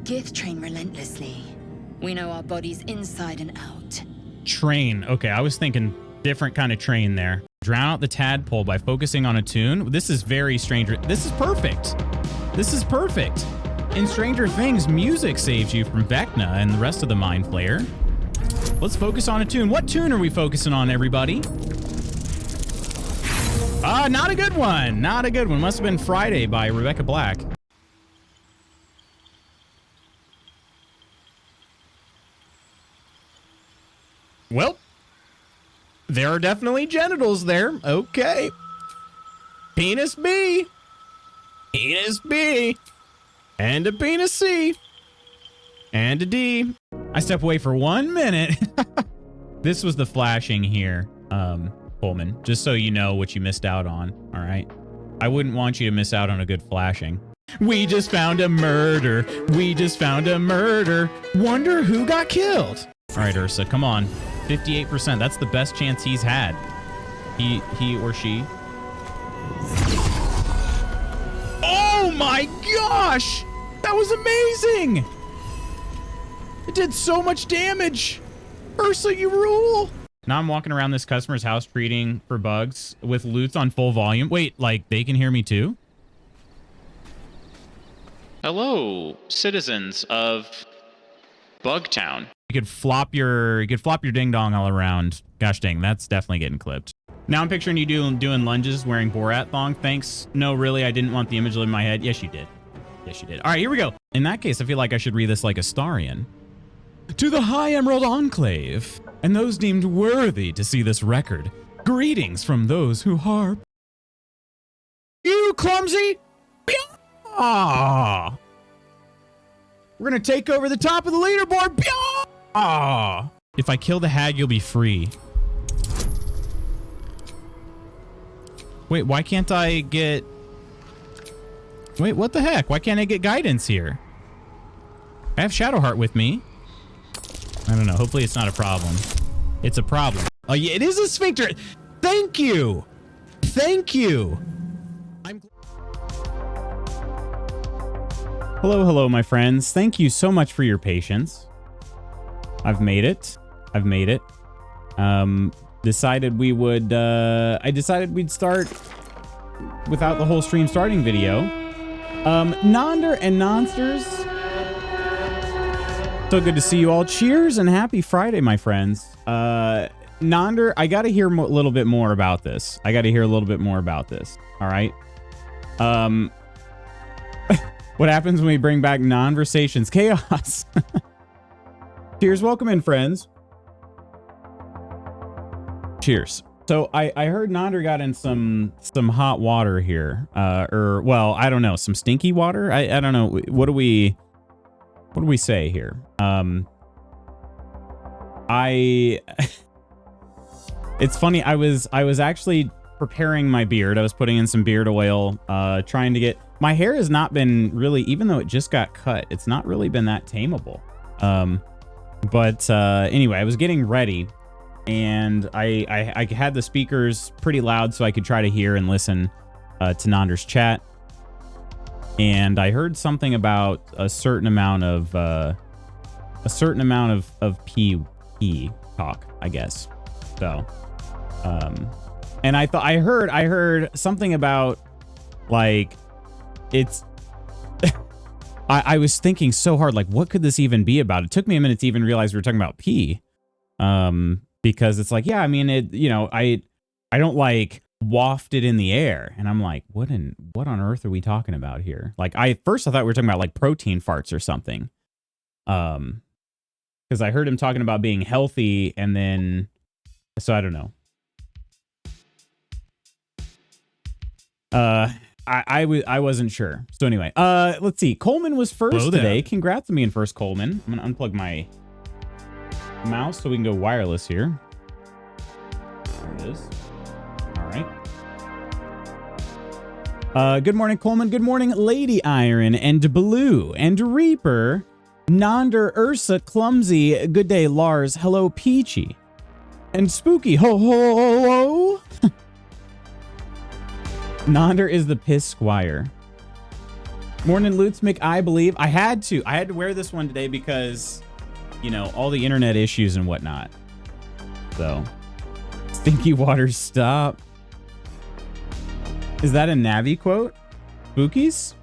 Gith train relentlessly. We know our bodies inside and out. Train. Okay, I was thinking different kind of train there. Drown out the tadpole by focusing on a tune. This is very Stranger. This is perfect. This is perfect. In Stranger Things, music saves you from Vecna and the rest of the Mind Flayer. Let's focus on a tune. What tune are we focusing on, everybody? Not a good one. Not a good one. Must have been Friday by Rebecca Black. Well, there are definitely genitals there. Okay. Penis B. Penis B. And a penis C. And a D. I step away for 1 minute. This was the flashing here, Coleman. Just so you know what you missed out on, all right? I wouldn't want you to miss out on a good flashing. We just found a murder. We just found a murder. Wonder who got killed. All right, Ursa, come on. 58%. That's the best chance he's had. He or she. Oh my gosh! That was amazing! It did so much damage. Ursa, you rule. Now I'm walking around this customer's house treating for bugs with loots on full volume. Wait, like they can hear me too? Hello, citizens of Bugtown. You could flop your ding dong all around. Gosh dang, that's definitely getting clipped. Now I'm picturing you doing lunges wearing Borat thong. Thanks. No, really, I didn't want the image in my head. Yes, you did. Yes, you did. All right, here we go. In that case, I feel like I should read this like a Starian. To the High Emerald Enclave, and those deemed worthy to see this record, greetings from those who harp. You clumsy! Ah! We're gonna take over the top of the leaderboard! Ah! If I kill the hag, you'll be free. Wait, why can't I get... Wait, what the heck? Why can't I get guidance here? I have Shadowheart with me. I don't know. Hopefully it's not a problem. It's a problem. Oh, yeah, it is a sphincter. Thank you. Thank you. Hello, my friends. Thank you so much for your patience. I've made it. Decided we would, I decided we'd start without the whole stream starting video. Nonder and Nonsters. So good to see you all. Cheers and happy Friday, my friends. Nonder, I got to hear a little bit more about this. All right. What happens when we bring back non-versations? Chaos. Cheers. Welcome in, friends. Cheers. So I heard Nonder got in some hot water here. Or, well, I don't know. Some stinky water? I don't know. What do we say here? It's funny. I was actually preparing my beard. I was putting in some beard oil, trying to get... My hair has not been really, even though it just got cut, it's not really been that tameable. But anyway, I was getting ready, and I had the speakers pretty loud so I could try to hear and listen to Nonder's chat. And I heard something about a certain amount of pee talk, I guess. So, and I heard something about, like, it's I was thinking so hard, like, what could this even be about? It took me a minute to even realize we were talking about pee. Because it's like, yeah, I mean, it, you know, I don't like waft it in the air, and I'm like, what on earth are we talking about here? Like, first I thought we were talking about like protein farts or something. Because I heard him talking about being healthy, and then, so I don't know. I wasn't sure. So anyway, let's see. Coleman was first today. Congrats on being first, Coleman. I'm gonna unplug my mouse so we can go wireless here. There it is. All right. Good morning, Coleman. Good morning, Lady Iron and Blue and Reaper, Nonder, Ursa, Clumsy. Good day, Lars. Hello, Peachy and Spooky. Ho ho ho. Nonder is the piss squire. Morning Loots Mick, I believe. I had to wear this one today because, you know, all the internet issues and whatnot. So, stinky waters stop. Is that a Navi quote? Spookies?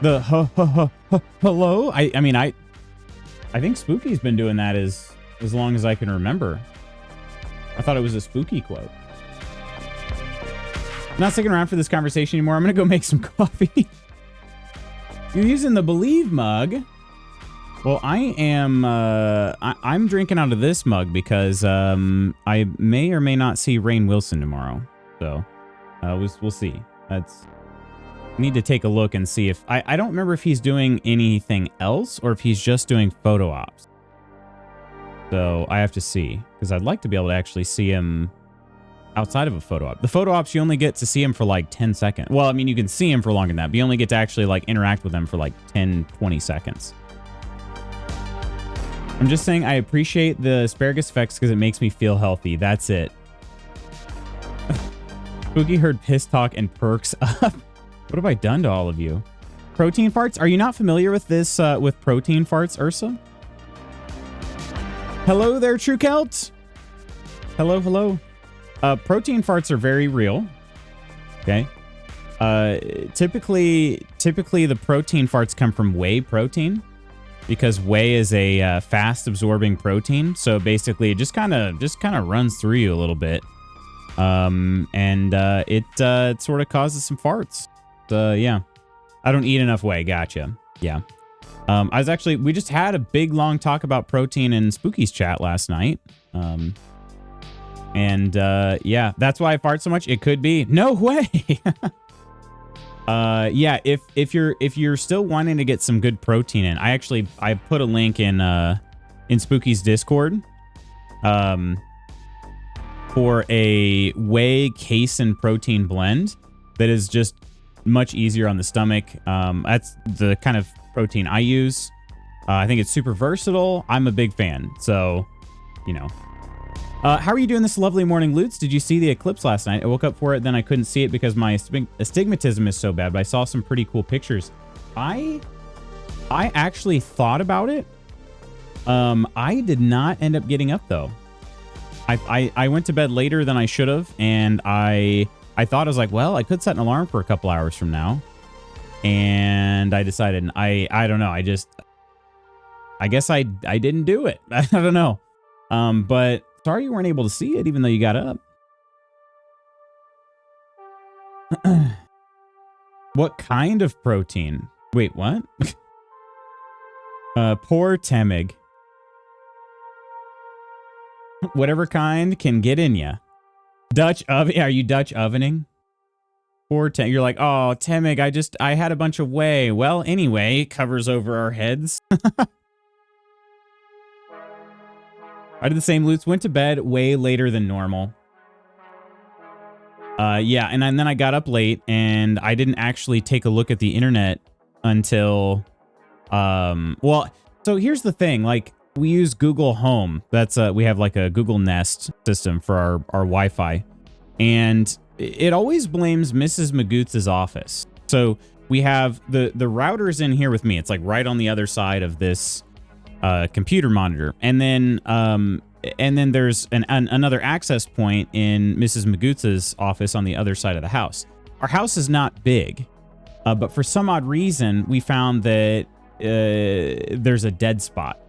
The hello? I mean, I think Spooky's been doing that as long as I can remember. I thought it was a Spooky quote. I'm not sticking around for this conversation anymore. I'm gonna go make some coffee. You're using the Believe mug. Well, I am. I'm drinking out of this mug because I may or may not see Rainn Wilson tomorrow. So we'll see. Need to take a look and see if I don't remember if he's doing anything else or if he's just doing photo ops. So I have to see because I'd like to be able to actually see him outside of a photo op. The photo ops, you only get to see him for like 10 seconds. Well, I mean, you can see him for longer than that, but you only get to actually like interact with him for like 10, 20 seconds. I'm just saying I appreciate the asparagus effects because it makes me feel healthy. That's it. Spooky heard piss talk and perks up. What have I done to all of you? Protein farts? Are you not familiar with this, with protein farts, Ursa? Hello there, True Celt. Hello, hello. Protein farts are very real. Okay. Typically the protein farts come from whey protein because whey is a fast absorbing protein. So basically it just kind of runs through you a little bit. It sort of causes some farts. Yeah. I don't eat enough whey. Gotcha. Yeah. We just had a big long talk about protein in Spooky's chat last night. Yeah, that's why I fart so much. It could be. No way. Yeah, if you're still wanting to get some good protein in, I put a link in Spooky's Discord for a whey casein protein blend that is just much easier on the stomach. That's the kind of protein I use. I think it's super versatile. I'm a big fan. So, you know. How are you doing this lovely morning, Loots? Did you see the eclipse last night? I woke up for it, then I couldn't see it because my astigmatism is so bad, but I saw some pretty cool pictures. I actually thought about it. I did not end up getting up, though. I went to bed later than I should have, and I thought, I was like, well, I could set an alarm for a couple hours from now. And I decided, I don't know, I guess I didn't do it. I don't know. But sorry you weren't able to see it, even though you got up. What kind of protein? Wait, what? Poor Temig. Whatever kind can get in ya. Dutch oven? Are you Dutch ovening? Poor Temig. You're like, oh, Temig, I had a bunch of whey. Well, anyway, it covers over our heads. I did the same, Loots. Went to bed way later than normal. Yeah, and then I got up late, and I didn't actually take a look at the internet until... well, so here's the thing. Like, we use Google Home. That's we have like a Google Nest system for our Wi-Fi. And it always blames Mrs. Magoots' office. So we have the router's in here with me. It's like right on the other side of this... computer monitor, and then there's another access point in Mrs. Magoots' office on the other side of the house. Our house is not big, but for some odd reason, we found that there's a dead spot.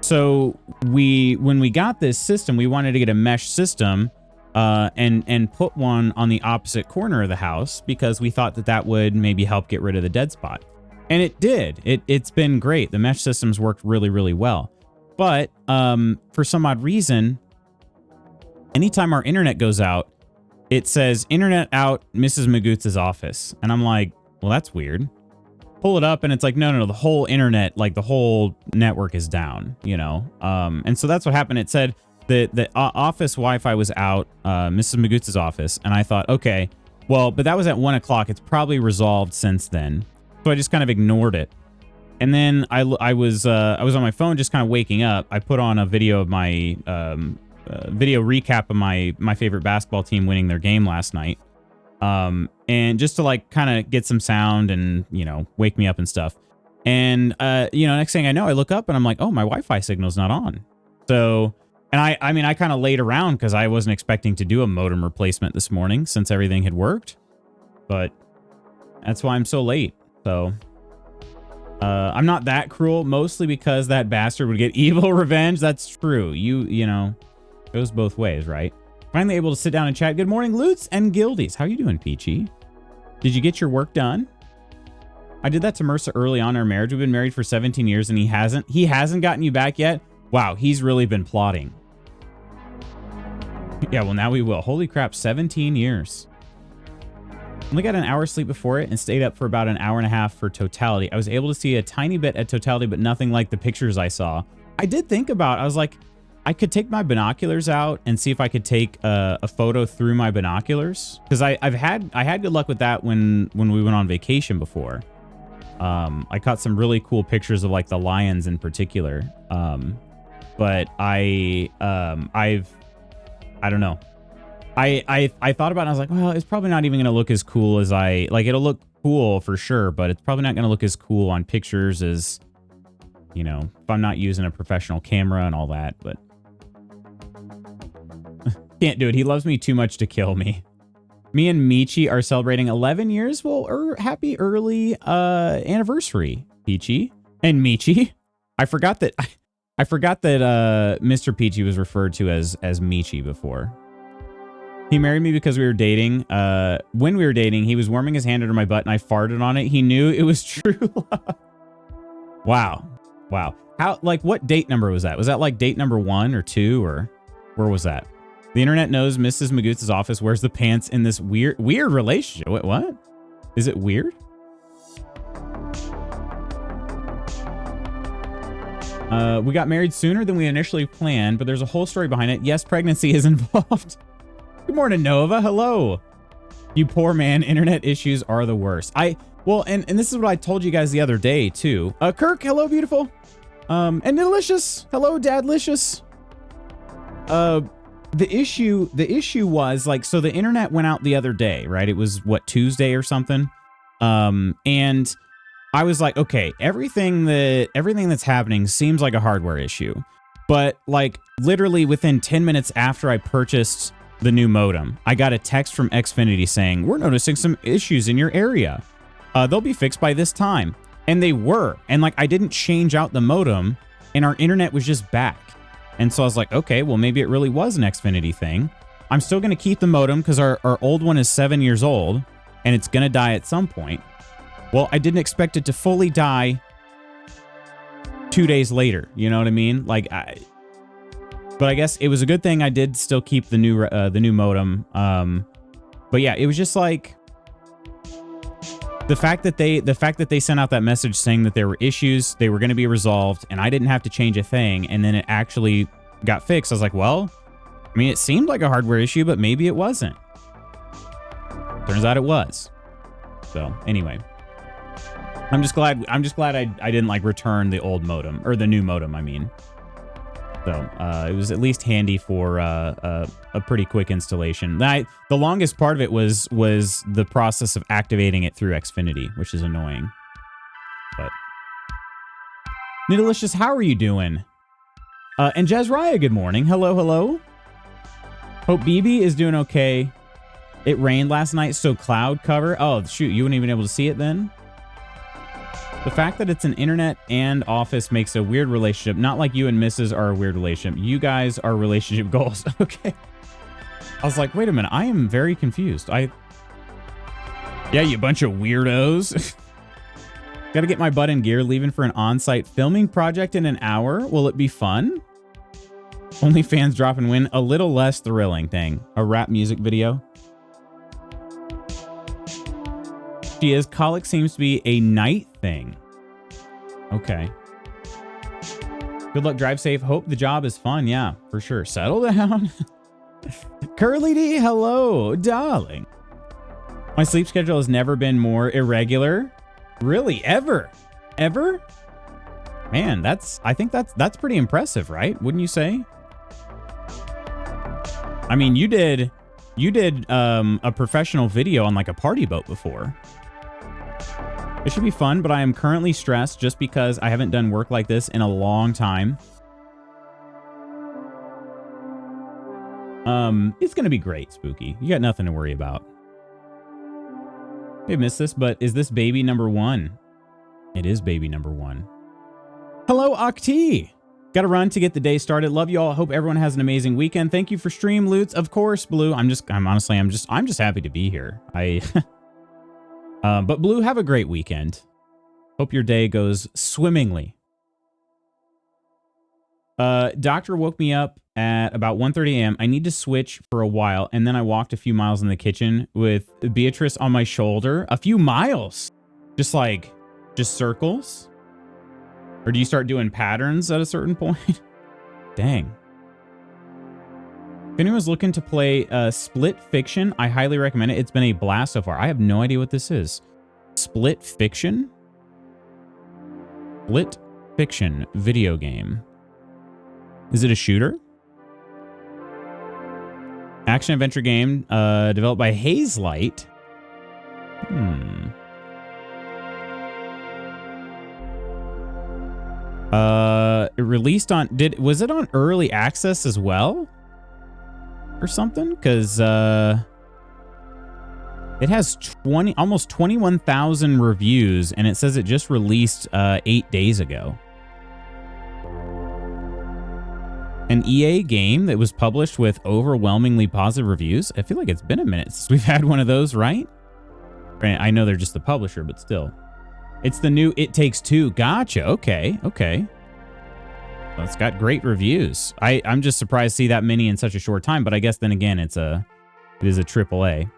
So when we got this system, we wanted to get a mesh system and put one on the opposite corner of the house because we thought that would maybe help get rid of the dead spot. And it did. It's been great. The mesh systems worked really, really well. But for some odd reason, anytime our internet goes out, it says internet out, Mrs. Magoots' office. And I'm like, well, that's weird. Pull it up and it's like, no, the whole internet, like the whole network is down, you know? And so that's what happened. It said that the office Wi-Fi was out, Mrs. Magoots' office. And I thought, okay, well, but that was at 1 o'clock. It's probably resolved since then. So I just kind of ignored it. And then I was on my phone just kind of waking up. I put on a video of my video recap of my favorite basketball team winning their game last night. and just to like kind of get some sound and, you know, wake me up and stuff. And, you know, next thing I know, I look up and I'm like, oh, my Wi-Fi signal's not on. So, and I mean, I kind of laid around because I wasn't expecting to do a modem replacement this morning since everything had worked. But that's why I'm so late. So, I'm not that cruel, mostly because that bastard would get evil revenge. That's true. You know, it goes both ways, right? Finally able to sit down and chat. Good morning, Loots and Guildies. How you doing, Peachy? Did you get your work done? I did that to Mercer early on in our marriage. We've been married for 17 years and he hasn't gotten you back yet. Wow, he's really been plotting. Yeah, well, now we will. Holy crap, 17 years. Only got an hour's sleep before it and stayed up for about an hour and a half for totality. I was able to see a tiny bit at totality, but nothing like the pictures I saw. I did think about, I was like, I could take my binoculars out and see if I could take a photo through my binoculars. Because I had good luck with that when we went on vacation before. I caught some really cool pictures of like the lions in particular. But I don't know. I thought about it and I was like, well, it's probably not even going to look as cool as it'll look cool for sure, but it's probably not going to look as cool on pictures as, you know, if I'm not using a professional camera and all that, but can't do it. He loves me too much to kill me. Me and Michi are celebrating 11 years. Well, happy early anniversary, Peachy and Michi. I forgot that Mr. Peachy was referred to as Michi before. He married me because we were dating. When we were dating, he was warming his hand under my butt and I farted on it. He knew it was true love. Wow. Wow. How, like, what date number was that? Was that like date number 1 or 2 or where was that? The internet knows Mrs. Magoots' office wears the pants in this weird relationship. Wait, what? Is it weird? We got married sooner than we initially planned, but there's a whole story behind it. Yes, pregnancy is involved. Good morning, Nova. Hello. You poor man. Internet issues are the worst. Well, and this is what I told you guys the other day, too. Kirk, hello, beautiful. And Delicious. Hello, Dadlicious. The issue was, like, so the internet went out the other day, right? It was, what, Tuesday or something? And I was like, okay, everything that's happening seems like a hardware issue. But, like, literally within 10 minutes after I purchased the new modem, I got a text from Xfinity saying, we're noticing some issues in your area. They'll be fixed by this time. And they were. And, like, I didn't change out the modem, and our internet was just back. And so I was like, okay, well, maybe it really was an Xfinity thing. I'm still going to keep the modem because our old one is 7 years old, and it's going to die at some point. Well, I didn't expect it to fully die 2 days later. You know what I mean? Like, but I guess it was a good thing I did still keep the new modem. But yeah, it was just like the fact that they sent out that message saying that there were issues, they were going to be resolved, and I didn't have to change a thing, and then it actually got fixed. I was like, well, I mean, it seemed like a hardware issue, but maybe it wasn't. Turns out it was. So anyway, I'm just glad I didn't like return the old modem, or the new modem, I mean. So it was at least handy for a pretty quick installation. The longest part of it was the process of activating it through Xfinity, which is annoying. But Nidalicious, how are you doing? And Jazraya, good morning. Hello, hello. Hope BB is doing okay. It rained last night, so cloud cover. Oh, shoot, you wouldn't even be able to see it then? The fact that it's an internet and office makes a weird relationship. Not like you and Mrs. are a weird relationship. You guys are relationship goals. Okay. I was like, wait a minute. I am very confused. Yeah, you bunch of weirdos. Got to get my butt in gear. Leaving for an on-site filming project in an hour. Will it be fun? Only fans drop and win. A little less thrilling thing. A rap music video. She is. Colic seems to be a night thing. Okay. Good luck. Drive safe. Hope the job is fun. Yeah, for sure. Settle down. Curly D, hello, darling. My sleep schedule has never been more irregular. Really? Ever? Ever? Man, I think that's pretty impressive, right? Wouldn't you say? I mean, you did You did a professional video on like a party boat before. It should be fun, but I am currently stressed just because I haven't done work like this in a long time. It's gonna be great, Spooky. You got nothing to worry about. I missed this, but is this baby number 1? It is baby number 1. Hello, Octi. Got to run to get the day started. Love you all. Hope everyone has an amazing weekend. Thank you for stream loots, of course, Blue. I'm just happy to be here. But Blue, have a great weekend. Hope your day goes swimmingly. Doctor woke me up at about 1:30 a.m. I need to switch for a while, and then I walked a few miles in the kitchen with Beatrice on my shoulder. A few miles? Just circles? Or do you start doing patterns at a certain point? Dang. If anyone's looking to play Split Fiction, I highly recommend it. It's been a blast so far. I have no idea what this is. Split Fiction? Split Fiction video game. Is it a shooter? Action adventure game developed by Hazelight. It released on was it on early access as well? Or something? Because it has almost 21,000 reviews, and it says it just released 8 days ago. An EA game that was published with overwhelmingly positive reviews. I feel like it's been a minute since we've had one of those, right? I know they're just the publisher, but still. It's the new It Takes Two. Gotcha. Okay. Well, it's got great reviews. I'm just surprised to see that many in such a short time, but I guess then again, it is a AAA.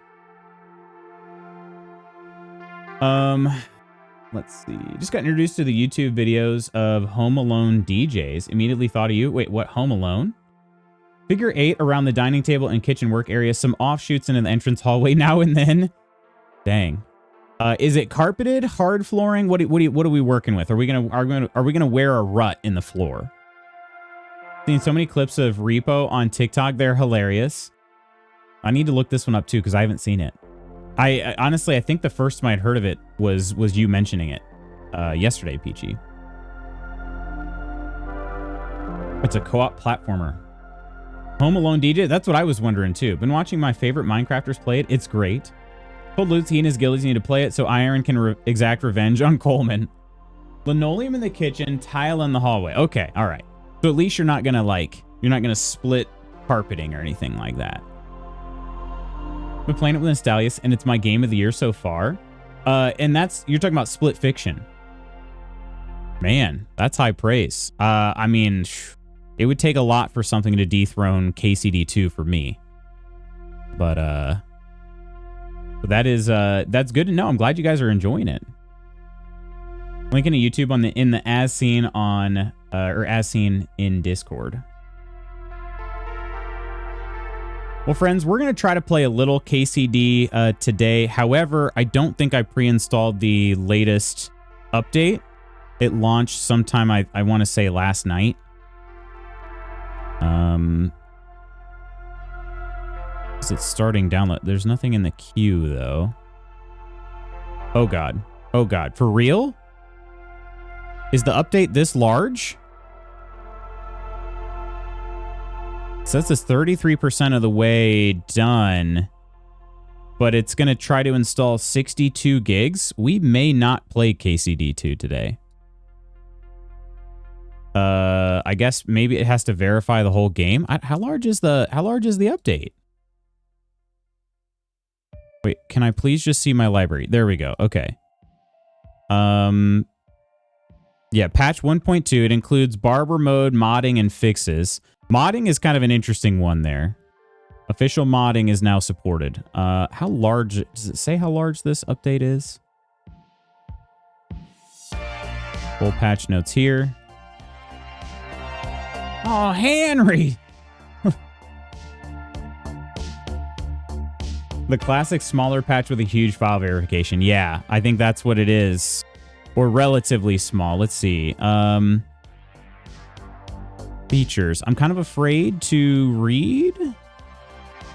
Let's see. Just got introduced to the YouTube videos of Home Alone DJs. Immediately thought of you. Wait, what? Home Alone? Figure 8 around the dining table and kitchen work area. Some offshoots into the entrance hallway now and then. Dang. Is it carpeted, hard flooring? What are we working with? Are we gonna wear a rut in the floor? Seen so many clips of Repo on TikTok. They're hilarious. I need to look this one up too because I haven't seen it. I honestly, I think the first time I'd heard of it was you mentioning it yesterday, Peachy. It's a co-op platformer. Home Alone DJ? That's what I was wondering too. Been watching my favorite Minecrafters play it. It's great. Told Lutz he and his gillies need to play it so Iron can exact revenge on Coleman. Linoleum in the kitchen, tile in the hallway. Okay, all right. So at least you're not gonna split carpeting or anything like that. Been playing it with Nostalius, and it's my game of the year so far. And you're talking about Split Fiction. Man, that's high praise. I mean, it would take a lot for something to dethrone KCD2 for me. But that's good to know. I'm glad you guys are enjoying it. Linking to YouTube in the as seen on or as seen in Discord. Well, friends, we're going to try to play a little KCD today. However, I don't think I pre-installed the latest update. It launched sometime, I want to say last night. Is it starting download? There's nothing in the queue, though. Oh, God. Oh, God. For real? Is the update this large? It says it's 33% of the way done, but it's going to try to install 62 gigs. We may not play KCD2 today. I guess maybe it has to verify the whole game. How large is the update? Wait, can I please just see my library? There we go. Okay. Yeah, patch 1.2. It includes barber mode, modding, and fixes. Modding is kind of an interesting one there. Official modding is now supported. How large? Does it say how large this update is? Full patch notes here. Oh, Henry! The classic smaller patch with a huge file verification. Yeah, I think that's what it is. Or relatively small. Let's see. Features. I'm kind of afraid to read.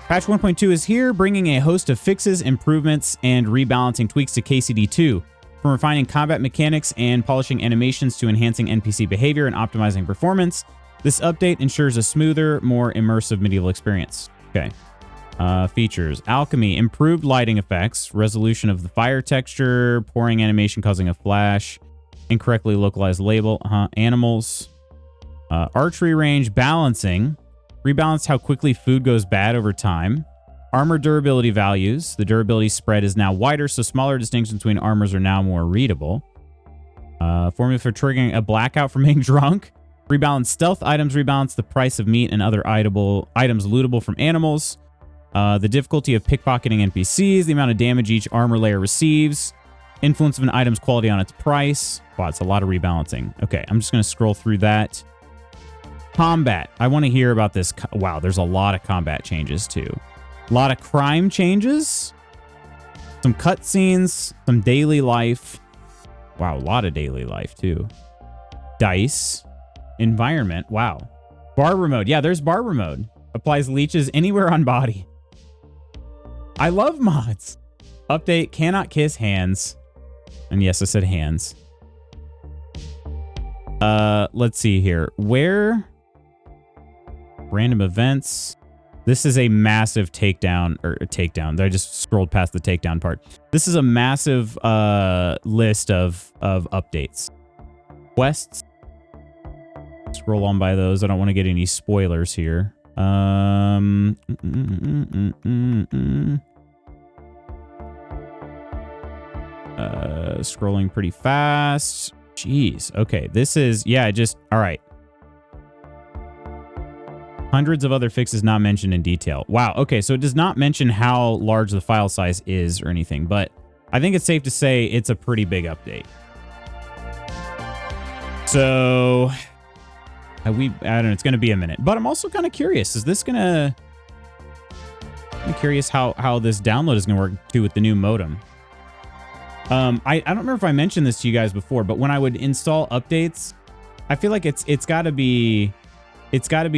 Patch 1.2 is here, bringing a host of fixes, improvements, and rebalancing tweaks to KCD2. From refining combat mechanics and polishing animations to enhancing NPC behavior and optimizing performance, this update ensures a smoother, more immersive medieval experience. Okay. Features. Alchemy, improved lighting effects, resolution of the fire texture, pouring animation causing a flash, incorrectly localized label, animals. Archery range, balancing, rebalanced how quickly food goes bad over time. Armor durability values, the durability spread is now wider, so smaller distinctions between armors are now more readable. Formula for triggering a blackout from being drunk. Rebalance stealth items, rebalance the price of meat and other items lootable from animals. The difficulty of pickpocketing NPCs, the amount of damage each armor layer receives, influence of an item's quality on its price. Wow, it's a lot of rebalancing. Okay, I'm just going to scroll through that. Combat. I want to hear about this. Wow, there's a lot of combat changes too. A lot of crime changes. Some cutscenes, some daily life. Wow, a lot of daily life too. Dice. Environment. Wow. Barber mode. Yeah, there's barber mode. Applies leeches anywhere on body. I love mods. Update, cannot kiss hands. And yes, I said hands. Let's see here. Where? Random events. This is a massive takedown, or a takedown. I just scrolled past the takedown part. This is a massive list of updates. Quests. Scroll on by those. I don't want to get any spoilers here. Scrolling pretty fast. Jeez. Okay, this is, yeah, just, all right. Hundreds of other fixes not mentioned in detail. Wow, okay, so it does not mention how large the file size is or anything, but I think it's safe to say it's a pretty big update. So, I don't know, it's going to be a minute, but I'm also kind of curious. Is this going to... I'm curious how this download is going to work too with the new modem. I don't remember if I mentioned this to you guys before, but when I would install updates, I feel like it's got to be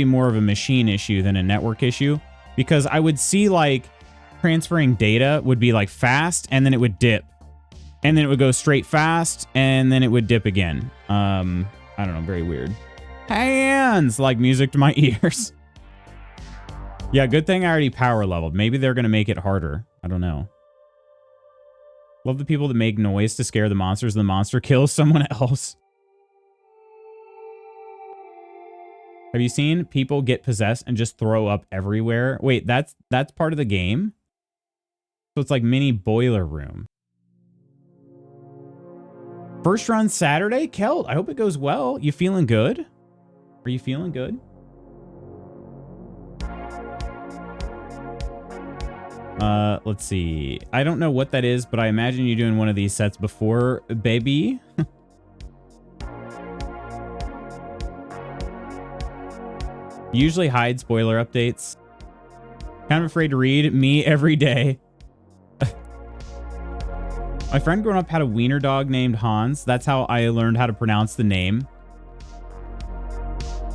more of a machine issue than a network issue, because I would see like transferring data would be like fast and then it would dip and then it would go straight fast and then it would dip again. I don't know, very weird. Hands like music to my ears. Yeah, good thing I already power leveled. Maybe they're going to make it harder. I don't know. Love the people that make noise to scare the monsters and the monster kills someone else. Have you seen people get possessed and just throw up everywhere? Wait, that's part of the game? So it's like mini boiler room. First run Saturday? Kelt, I hope it goes well. You feeling good? Are you feeling good? Let's see. I don't know what that is, but I imagine you're doing one of these sets before, baby. Usually hide spoiler updates. Kind of afraid to read. Me every day. My friend growing up had a wiener dog named Hans. That's how I learned how to pronounce the name.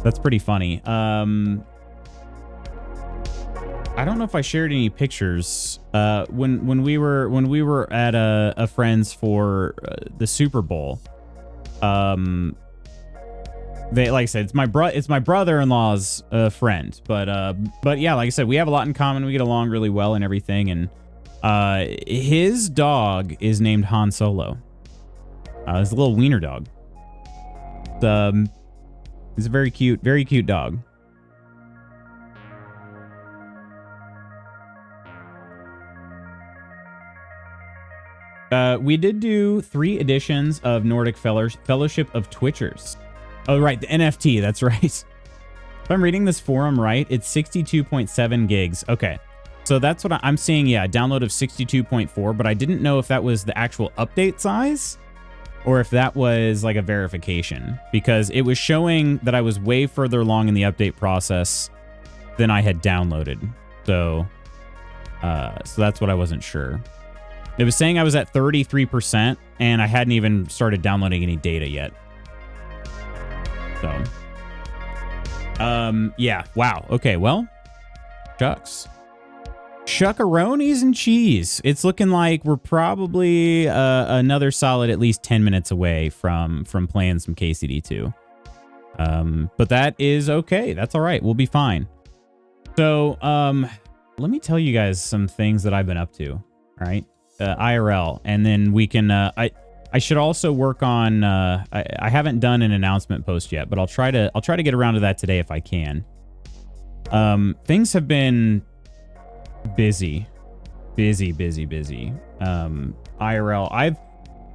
That's pretty funny. I don't know if I shared any pictures. When we were at a friend's for the Super Bowl. They, like I said, it's my brother-in-law's friend, but yeah, like I said, we have a lot in common. We get along really well and everything, and his dog is named Han Solo. It's a little wiener dog. He's a very cute dog. We did do 3 editions of Nordic Fellowship of Twitchers. Oh, right, the NFT, that's right. If I'm reading this forum right, it's 62.7 gigs. Okay, so that's what I'm seeing, yeah, a download of 62.4, but I didn't know if that was the actual update size or if that was like a verification, because it was showing that I was way further along in the update process than I had downloaded. So that's what I wasn't sure. It was saying I was at 33%, and I hadn't even started downloading any data yet. So, yeah, wow. Okay, well, shucks. Chuckaroonies and cheese. It's looking like we're probably another solid at least 10 minutes away from playing some KCD2. But that is okay. That's all right. We'll be fine. So, let me tell you guys some things that I've been up to. All right. IRL. And then we can, I should also work on, I haven't done an announcement post yet, but I'll try to get around to that today if I can. Things have been busy. IRL.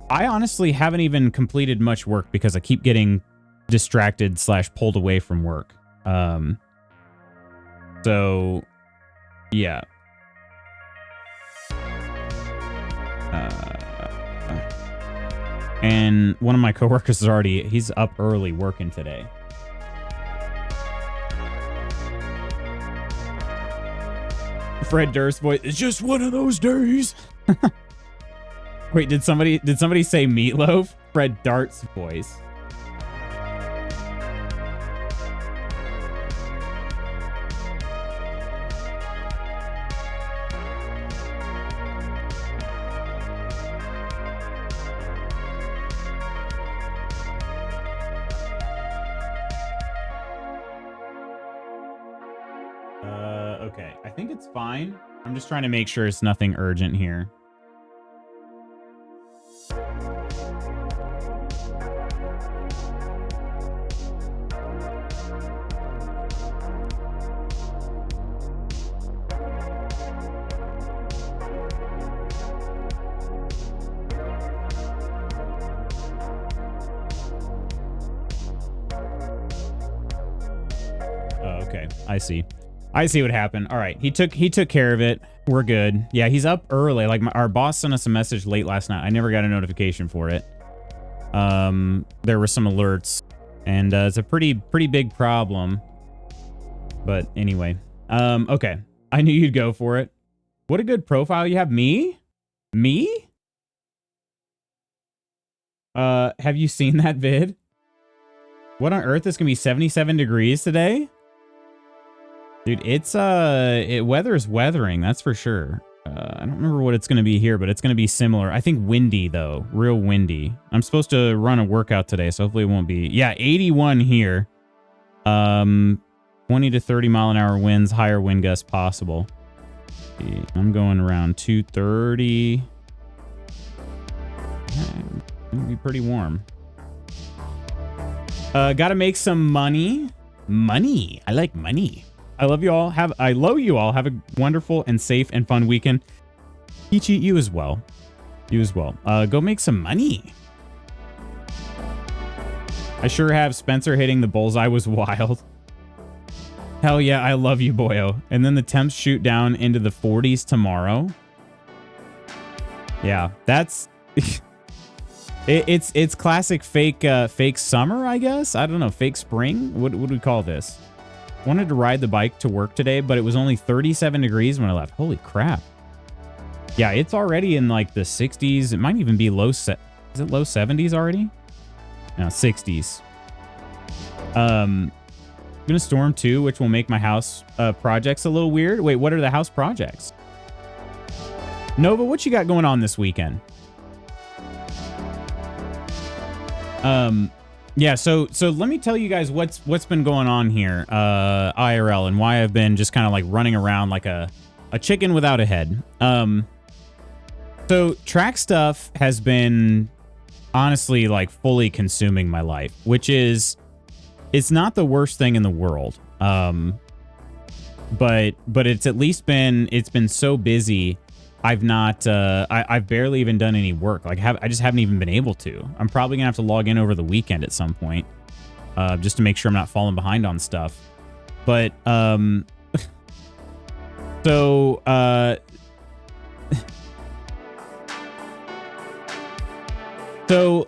I honestly haven't even completed much work because I keep getting distracted / pulled away from work. So yeah. And one of my coworkers is he's up early working today. Fred Durst's voice, it's just one of those days. Wait, did somebody say Meatloaf? Fred Dart's voice. Okay, I think it's fine. I'm just trying to make sure it's nothing urgent here. Okay, I see. I see what happened. All right, he took care of it. We're good. Yeah, he's up early. Like our boss sent us a message late last night. I never got a notification for it. There were some alerts, and it's a pretty big problem. But anyway, okay. I knew you'd go for it. What a good profile you have. Me? Have you seen that vid? What on earth is gonna be 77 degrees today? Dude, it's weather is weathering, that's for sure. I don't remember what it's gonna be here, but it's gonna be similar. I think windy though, real windy. I'm supposed to run a workout today, so hopefully it won't be. Yeah, 81 here. 20 to 30 mile an hour winds, higher wind gusts possible. I'm going around 230. Yeah, it'll be pretty warm. Gotta make some money. Money. I like money. I love you all. Have a wonderful and safe and fun weekend. Peachy, you as well. Go make some money. I sure have. Spencer hitting the bullseye was wild. Hell yeah, I love you, boyo. And then the temps shoot down into the 40s tomorrow. Yeah, that's it's classic fake summer, I guess. I don't know, fake spring. What would we call this? Wanted to ride the bike to work today, but it was only 37 degrees when I left. Holy crap. Yeah, it's already in like the 60s. It might even be is it low 70s already? No, 60s. I'm gonna storm too, which will make my house projects a little weird. Wait, what are the house projects? Nova, what you got going on this weekend? Yeah, so let me tell you guys what's been going on here, IRL, and why I've been just kind of like running around like a chicken without a head. So track stuff has been honestly like fully consuming my life, which is, it's not the worst thing in the world. But it's at least it's been so busy. I've barely even done any work. Like I just haven't even been able to. I'm probably gonna have to log in over the weekend at some point, just to make sure I'm not falling behind on stuff. But so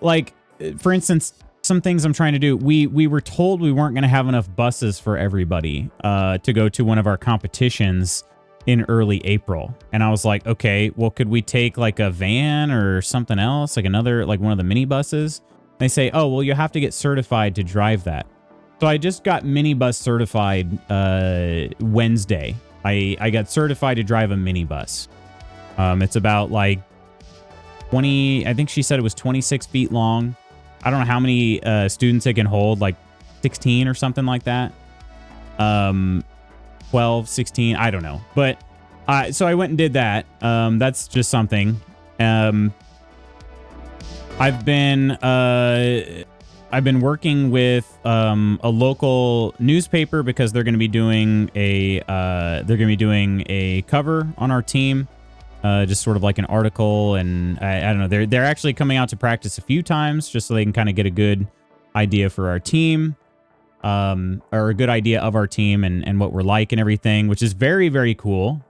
like for instance, some things I'm trying to do. We were told we weren't gonna have enough buses for everybody to go to one of our competitions in early April. And I was like, okay, well, could we take like a van or something else, like one of the mini buses? They say, oh, well, you have to get certified to drive that. So I just got minibus certified Wednesday. I got certified to drive a minibus. It's about like 20, I think she said it was 26 feet long. I don't know how many students it can hold, like 16 or something like that. 12, 16, I don't know. But so I went and did that. That's just something. I've been working with a local newspaper because they're going to be doing a cover on our team. Just sort of like an article, and I don't know. They're actually coming out to practice a few times just so they can kind of get a good idea for our team, or a good idea of our team and what we're like and everything, which is very, very cool.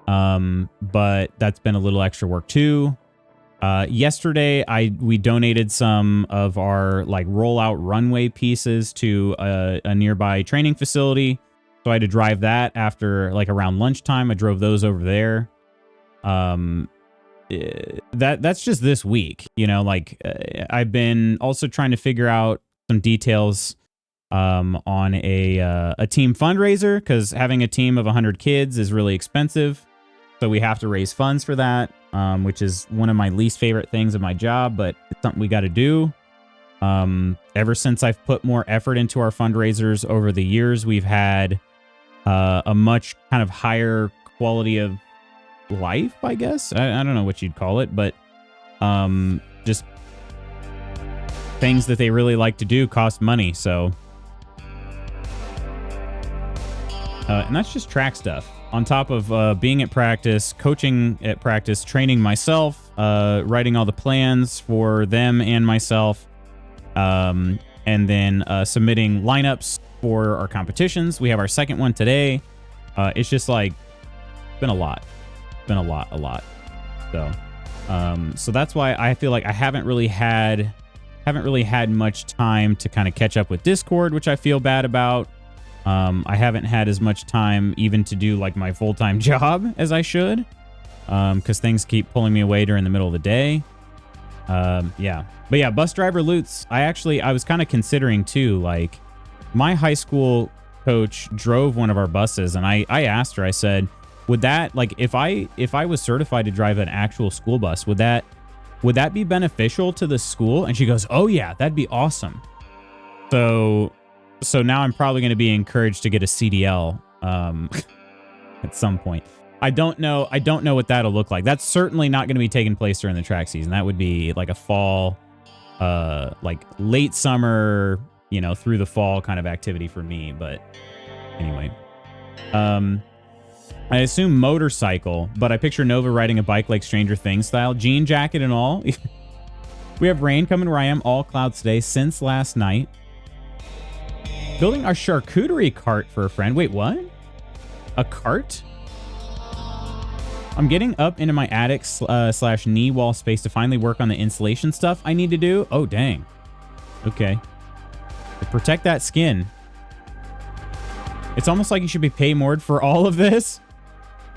But that's been a little extra work too. Yesterday we donated some of our like rollout runway pieces to a nearby training facility. So I had to drive that after like around lunchtime. I drove those over there. That's just this week, you know, like I've been also trying to figure out some details on a team fundraiser, because having a team of 100 kids is really expensive. So we have to raise funds for that, which is one of my least favorite things of my job, but it's something we got to do. Ever since I've put more effort into our fundraisers over the years, we've had a much kind of higher quality of life, I guess. I don't know what you'd call it, but just things that they really like to do cost money. So and that's just track stuff on top of being at practice, coaching at practice, training myself, writing all the plans for them and myself, and then submitting lineups for our competitions. We have our second one today. It's just like been a lot. A lot. So that's why I feel like I haven't really had much time to kind of catch up with Discord, which I feel bad about. I haven't had as much time even to do like my full-time job as I should, because things keep pulling me away during the middle of the day. Yeah, but yeah, bus driver loots. I was kind of considering too, like my high school coach drove one of our buses, and I asked her, I said, would that, like, if I was certified to drive an actual school bus, would that be beneficial to the school? And she goes, oh yeah, that'd be awesome. So now I'm probably going to be encouraged to get a CDL at some point. I don't know what that'll look like. That's certainly not going to be taking place during the track season. That would be like a fall, like late summer, you know, through the fall kind of activity for me. But anyway, I assume motorcycle, but I picture Nova riding a bike like Stranger Things style, jean jacket and all. We have rain coming where I am, all clouds today since last night. Building our charcuterie cart for a friend. Wait, what? A cart? I'm getting up into my attic slash knee wall space to finally work on the insulation stuff I need to do. Oh, dang. Okay. To protect that skin. It's almost like you should be paid more for all of this.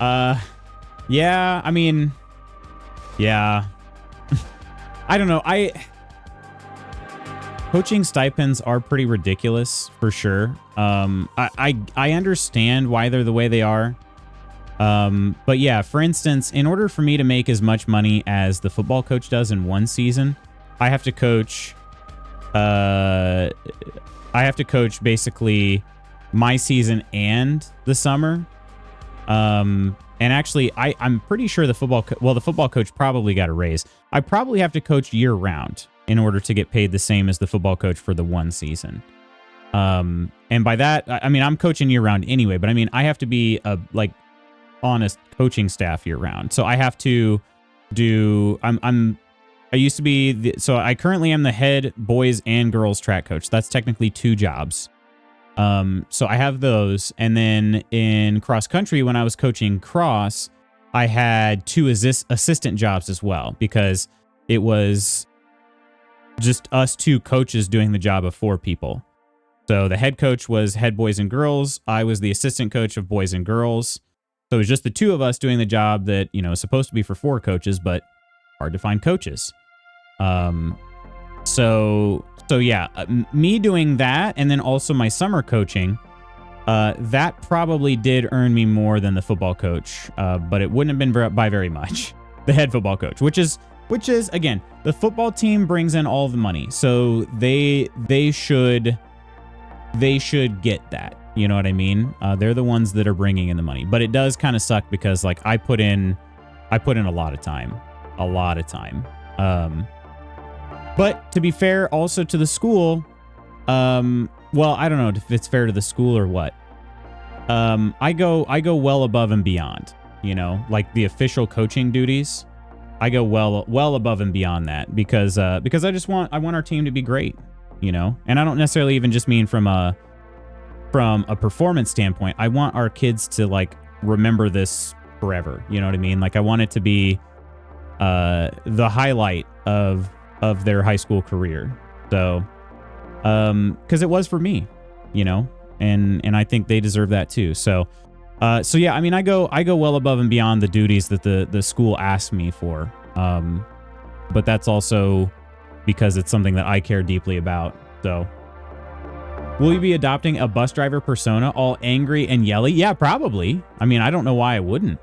Yeah, I mean, yeah. I don't know. Coaching stipends are pretty ridiculous for sure. I understand why they're the way they are. But yeah, for instance, in order for me to make as much money as the football coach does in one season, I have to coach basically my season and the summer. And actually, I'm pretty sure the football coach probably got a raise. I probably have to coach year round in order to get paid the same as the football coach for the one season. And by that, I mean, I'm coaching year round anyway, but I mean, I have to be a like honest coaching staff year round. So I have to do, I used to be, so I currently am the head boys and girls track coach. That's technically 2 jobs. So I have those. And then in cross country, when I was coaching cross, I had 2 assistant jobs as well, because it was just us 2 coaches doing the job of 4 people. So the head coach was head boys and girls. I was the assistant coach of boys and girls. So it was just the 2 of us doing the job that, you know, is supposed to be for 4 coaches, but hard to find coaches. So yeah, me doing that, and then also my summer coaching, That probably did earn me more than the football coach, but it wouldn't have been by very much. The head football coach, which is again, the football team brings in all the money, so they should get that. You know what I mean? They're the ones that are bringing in the money, but it does kind of suck because like I put in a lot of time. But to be fair, also to the school, well, I don't know if it's fair to the school or what. I go well above and beyond, you know, like the official coaching duties. I go well above and beyond that because I want our team to be great, you know, and I don't necessarily even just mean from a performance standpoint. I want our kids to like remember this forever. You know what I mean? Like I want it to be the highlight of their high school career. So, because it was for me, you know, and I think they deserve that too. So yeah, I mean, I go well above and beyond the duties that the school asked me for. But that's also because it's something that I care deeply about. So, will you be adopting a bus driver persona, all angry and yelly? Yeah, probably. I mean, I don't know why I wouldn't.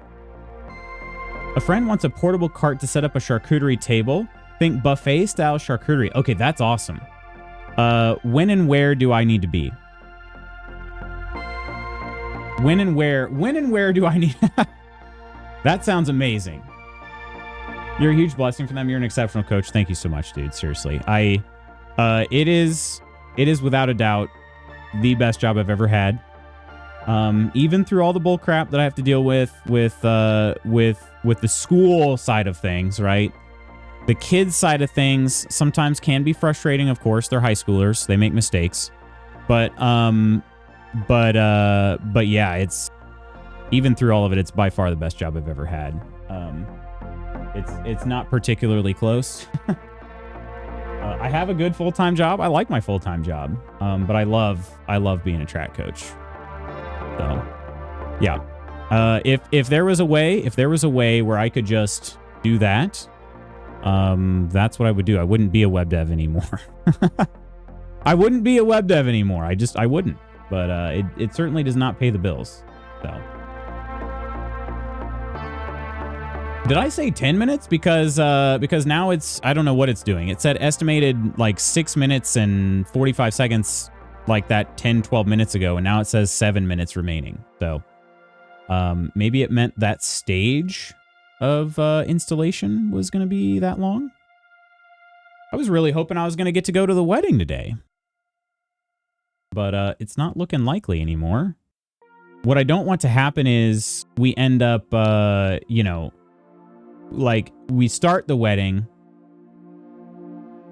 A friend wants a portable cart to set up a charcuterie table. Think buffet style charcuterie. Okay, that's awesome. When and where do I need to be? When and where do I need? That sounds amazing. You're a huge blessing for them. You're an exceptional coach. Thank you so much, dude. Seriously. It is without a doubt the best job I've ever had. Even through all the bull crap that I have to deal with the school side of things, right? The kids side of things sometimes can be frustrating. Of course, they're high schoolers. They make mistakes. But yeah, it's even through all of it, it's by far the best job I've ever had. It's not particularly close. I have a good full-time job. I like my full-time job. But I love being a track coach. So, yeah. If there was a way where I could just do that, that's what I would do. I wouldn't be a web dev anymore. I wouldn't be a web dev anymore. I wouldn't. But it certainly does not pay the bills. So, did I say 10 minutes? Because now it's, I don't know what it's doing. It said estimated like 6 minutes and 45 seconds like that 10, 12 minutes ago. And now it says 7 minutes remaining. So maybe it meant that stage of installation was going to be that long. I was really hoping I was going to get to go to the wedding today. But it's not looking likely anymore. What I don't want to happen is we end up, you know, like we start the wedding,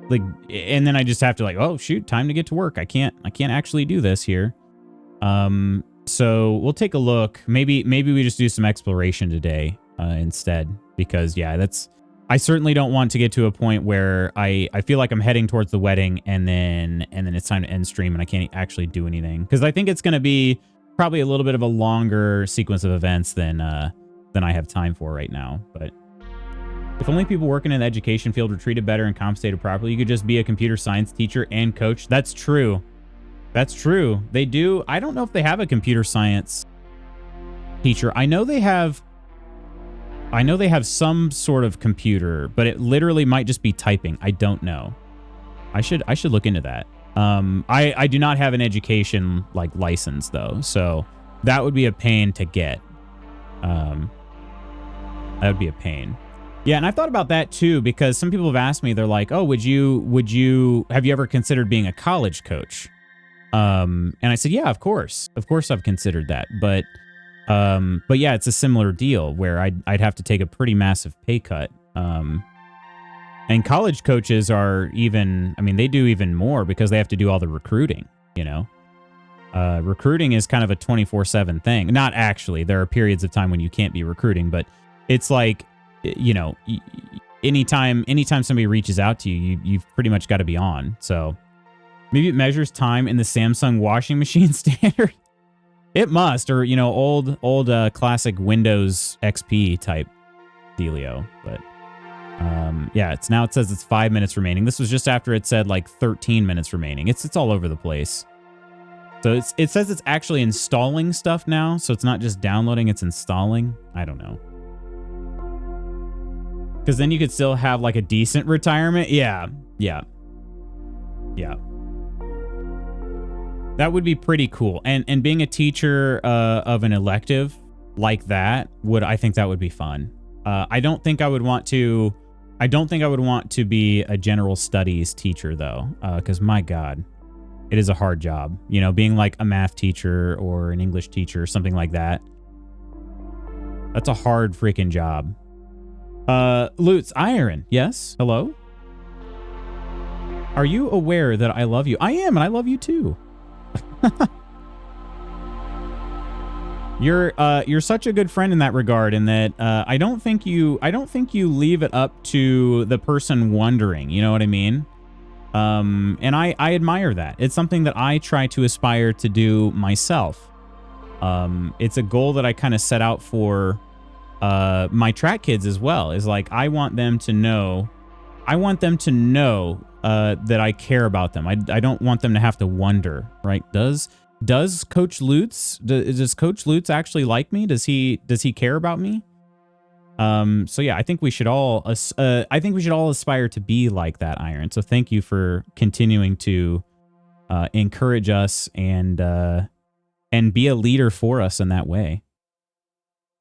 like, and then I just have to like, oh shoot, time to get to work. I can't actually do this here. So we'll take a look. Maybe we just do some exploration today instead, because yeah, I certainly don't want to get to a point where I feel like I'm heading towards the wedding and then it's time to end stream and I can't actually do anything, because I think it's going to be probably a little bit of a longer sequence of events than I have time for right now. But if only people working in the education field were treated better and compensated properly, you could just be a computer science teacher and coach. That's true. That's true. They do. I don't know if they have a computer science teacher. I know they have some sort of computer, but it literally might just be typing. I don't know. I should look into that. I do not have an education like license though, so that would be a pain to get. That would be a pain. Yeah, and I thought about that too, because some people have asked me, they're like, "Oh, have you ever considered being a college coach?" And I said, "Yeah, of course I've considered that." But yeah, it's a similar deal where I'd have to take a pretty massive pay cut. And college coaches are even, I mean, they do even more because they have to do all the recruiting, you know? Recruiting is kind of a 24/7 thing. Not actually, there are periods of time when you can't be recruiting, but it's like, you know, anytime somebody reaches out to you, you've pretty much got to be on. So maybe it measures time in the Samsung washing machine standard. It must, or, you know, old classic Windows XP type dealio. But yeah, it says it's 5 minutes remaining. This was just after it said like 13 minutes remaining. It's all over the place. So it says it's actually installing stuff now. So it's not just downloading, it's installing. I don't know. Because then you could still have like a decent retirement. Yeah. That would be pretty cool. And being a teacher of an elective like that I think that would be fun. I don't think I would want to be a general studies teacher though, because my God, it is a hard job. You know, being like a math teacher or an English teacher, something like that. That's a hard freaking job. Lutz Iron, yes, hello. Are you aware that I love you? I am, and I love you too. You're such a good friend in that regard, in that I don't think you leave it up to the person wondering. You know what I mean? And I admire that. It's something that I try to aspire to do myself. It's a goal that I kind of set out for my track kids as well. Is like I want them to know that I care about them. I don't want them to have to wonder, right? Does Coach Lutz actually like me? Does he care about me? So yeah, I think we should all aspire to be like that, Iron. So thank you for continuing to encourage us and be a leader for us in that way.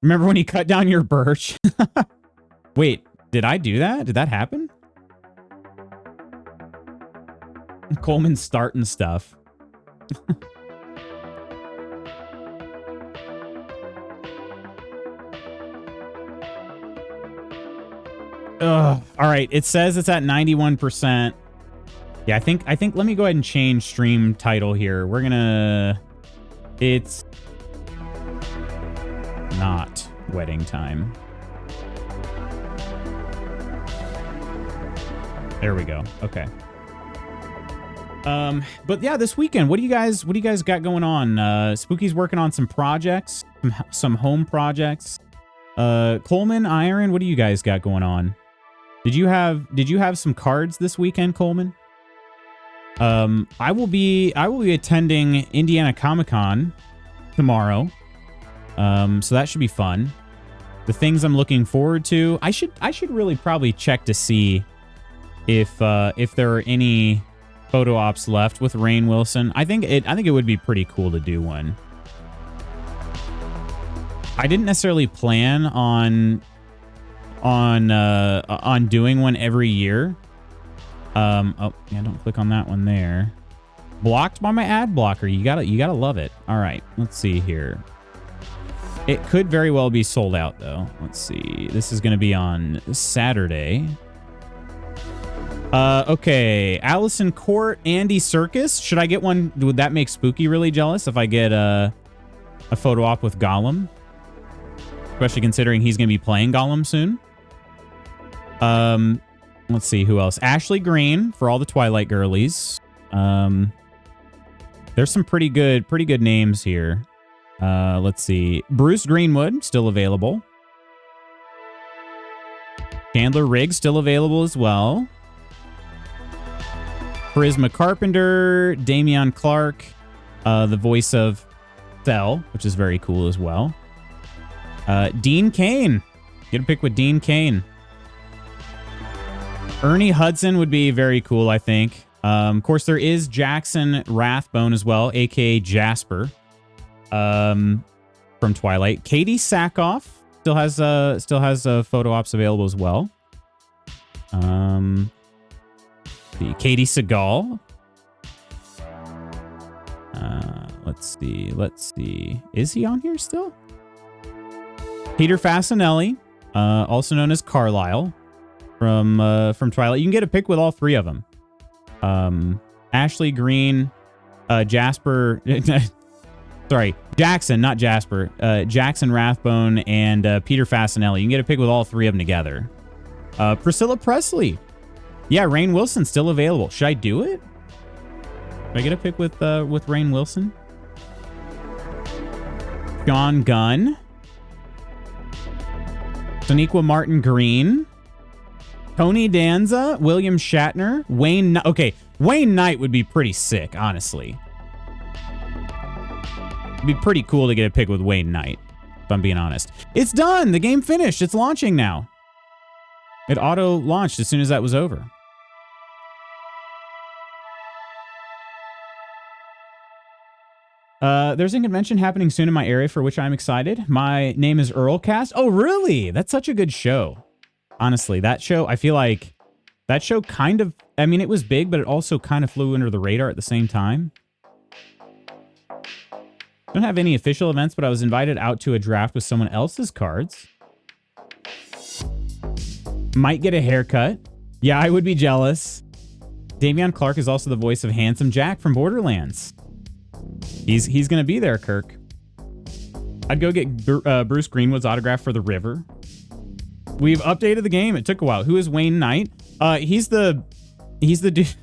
Remember when he cut down your birch? Wait, did I do that? Did that happen? Coleman's starting stuff. Ugh. All right. It says it's at 91%. Yeah, I think let me go ahead and change stream title here. It's not wedding time. There we go. Okay. But yeah, this weekend, what do you guys got going on? Spooky's working on some projects, some home projects. Coleman, Iron, what do you guys got going on? Did you have some cards this weekend, Coleman? I will be attending Indiana Comic-Con tomorrow. So that should be fun. The things I'm looking forward to, I should really probably check to see if there are any photo ops left with Rainn Wilson. I think it would be pretty cool to do one. I didn't necessarily plan on doing one every year. Oh yeah, don't click on that one there. Blocked by my ad blocker. You gotta love it. All right, let's see here. It could very well be sold out though. Let's see. This is gonna be on Saturday. Okay, Allison Court, Andy Serkis. Should I get one? Would that make Spooky really jealous if I get a photo op with Gollum? Especially considering he's going to be playing Gollum soon. Let's see who else. Ashley Green for all the Twilight girlies. There's some pretty good names here. Let's see. Bruce Greenwood still available. Chandler Riggs still available as well. Charisma Carpenter, Damian Clark, the voice of Cell, which is very cool as well. Dean Cain. Get a pick with Dean Cain. Ernie Hudson would be very cool, I think. Of course, there is Jackson Rathbone as well, a.k.a. Jasper, from Twilight. Katie Sackhoff still has photo ops available as well. Katie Seagal. Let's see. Is he on here still? Peter Fasinelli, also known as Carlisle, from Twilight. You can get a pic with all three of them. Ashley Green, Jasper. Sorry, Jackson, not Jasper. Jackson Rathbone and Peter Fasinelli. You can get a pic with all three of them together. Priscilla Presley. Yeah, Rainn Wilson still available. Should I do it? Should I get a pic with Rainn Wilson? Sean Gunn. Sonequa Martin Green. Tony Danza. William Shatner. Wayne Knight would be pretty sick, honestly. It'd be pretty cool to get a pick with Wayne Knight, if I'm being honest. It's done. The game finished. It's launching now. It auto-launched as soon as that was over. There's a convention happening soon in my area for which I'm excited. My name is Earlcast. Oh, really? That's such a good show. Honestly, that show, I feel like that show kind of, I mean, it was big, but it also kind of flew under the radar at the same time. Don't have any official events, but I was invited out to a draft with someone else's cards. Might get a haircut. Yeah, I would be jealous. Damian Clark is also the voice of Handsome Jack from Borderlands. He's going to be there, Kirk. I'd go get Bruce Greenwood's autograph for the river. We've updated the game. It took a while. Who is Wayne Knight? He's the dude.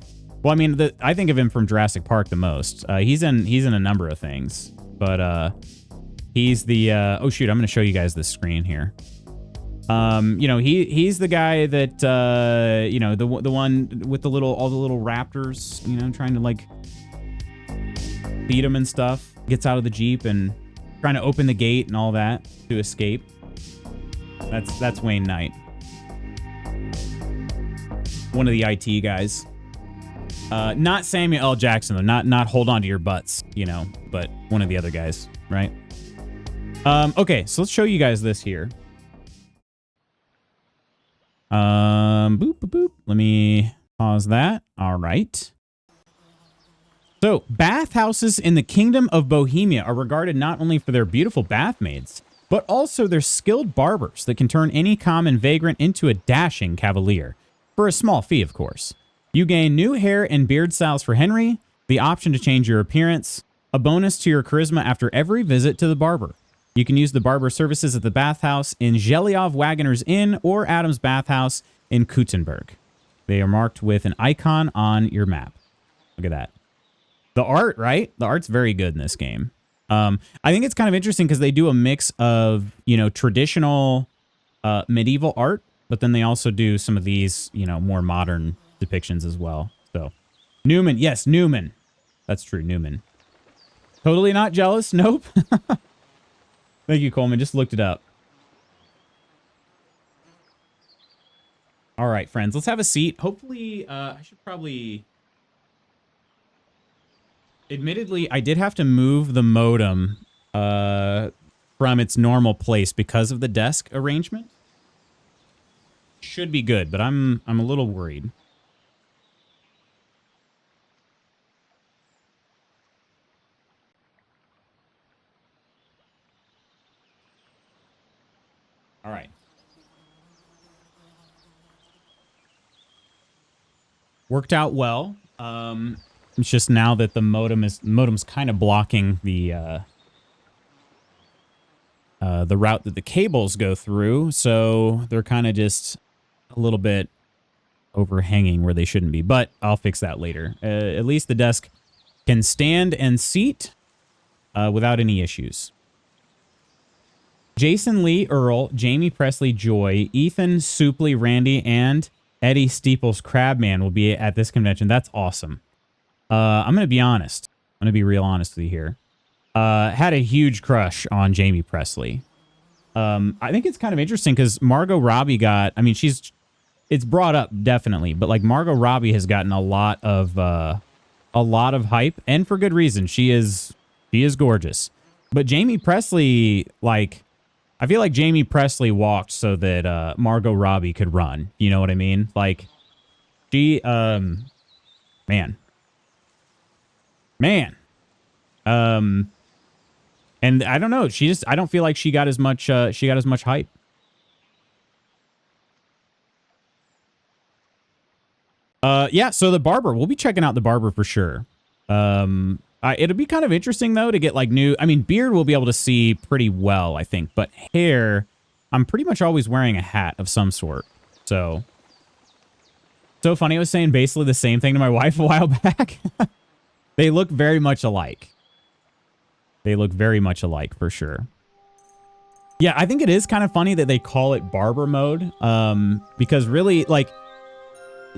Well, I mean, I think of him from Jurassic Park the most. He's in a number of things, but he's the oh shoot, I'm going to show you guys this screen here. You know, he's the guy that you know, the one with all the little raptors, you know, trying to like beat him and stuff. Gets out of the Jeep and trying to open the gate and all that to escape. That's Wayne Knight. One of the IT guys. Not Samuel L. Jackson, though. Not hold on to your butts, you know, but one of the other guys, right? Okay, so let's show you guys this here. Boop, boop, boop. Let me pause that. All right. So, bathhouses in the Kingdom of Bohemia are regarded not only for their beautiful bath maids, but also their skilled barbers that can turn any common vagrant into a dashing cavalier. For a small fee, of course. You gain new hair and beard styles for Henry, the option to change your appearance, a bonus to your charisma after every visit to the barber. You can use the barber services at the bathhouse in Zhelyov Wagoner's Inn or Adam's Bathhouse in Kutzenberg. They are marked with an icon on your map. Look at that. The art, right? The art's very good in this game. I think it's kind of interesting because they do a mix of, you know, traditional medieval art, but then they also do some of these, you know, more modern depictions as well. So, Newman. Yes, Newman. That's true, Newman. Totally not jealous. Nope. Thank you, Coleman. Just looked it up. All right, friends. Let's have a seat. Hopefully, I should probably... Admittedly, I did have to move the modem from its normal place because of the desk arrangement. Should be good, but I'm a little worried. All right. Worked out well. It's just now that the modem's kind of blocking the route that the cables go through, so they're kind of just a little bit overhanging where they shouldn't be. But I'll fix that later. At least the desk can stand and seat without any issues. Jason Lee Earl, Jamie Presley Joy, Ethan Supley Randy, and Eddie Steeples Crabman will be at this convention. That's awesome. I'm going to be honest. I'm going to be real honest with you here. Had a huge crush on Jamie Presley. I think it's kind of interesting because Margot Robbie got, I mean, it's brought up definitely, but like Margot Robbie has gotten a lot of hype, and for good reason. She is gorgeous. But Jamie Presley, like, I feel like Jamie Presley walked so that Margot Robbie could run. You know what I mean? Like, she, man. And I don't know. I don't feel like she got as much hype. Yeah, so the barber, we'll be checking out the barber for sure. It'll be kind of interesting though to get like new, I mean, beard we'll be able to see pretty well, I think, but hair, I'm pretty much always wearing a hat of some sort. So funny. I was saying basically the same thing to my wife a while back. They look very much alike. They look very much alike for sure. Yeah, I think it is kind of funny that they call it barber mode. Because really, like,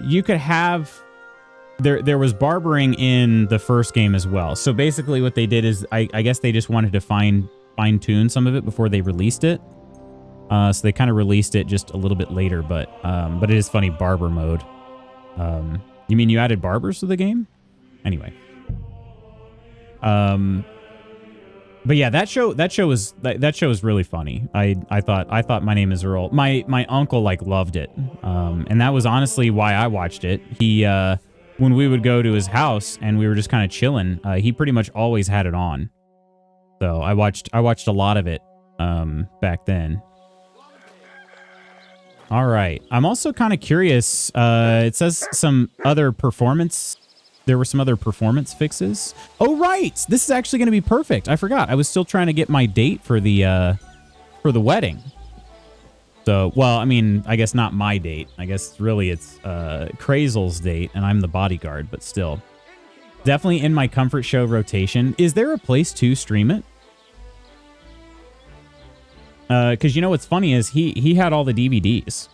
you could have there was barbering in the first game as well. So basically what they did is I guess they just wanted to fine tune some of it before they released it. So they kind of released it just a little bit later, but it is funny, barber mode. You mean you added barbers to the game? Anyway. But yeah, that show was really funny. I thought My Name Is Earl. My uncle like loved it. And that was honestly why I watched it. He when we would go to his house and we were just kind of chilling, he pretty much always had it on. So I watched a lot of it back then. All right. I'm also kind of curious. It says there were some other performance fixes. Oh, right. This is actually going to be perfect. I forgot. I was still trying to get my date for the wedding. So, well, I mean, I guess not my date. I guess really it's Krazel's date, and I'm the bodyguard, but still. Definitely in my comfort show rotation. Is there a place to stream it? Because you know what's funny is he had all the DVDs.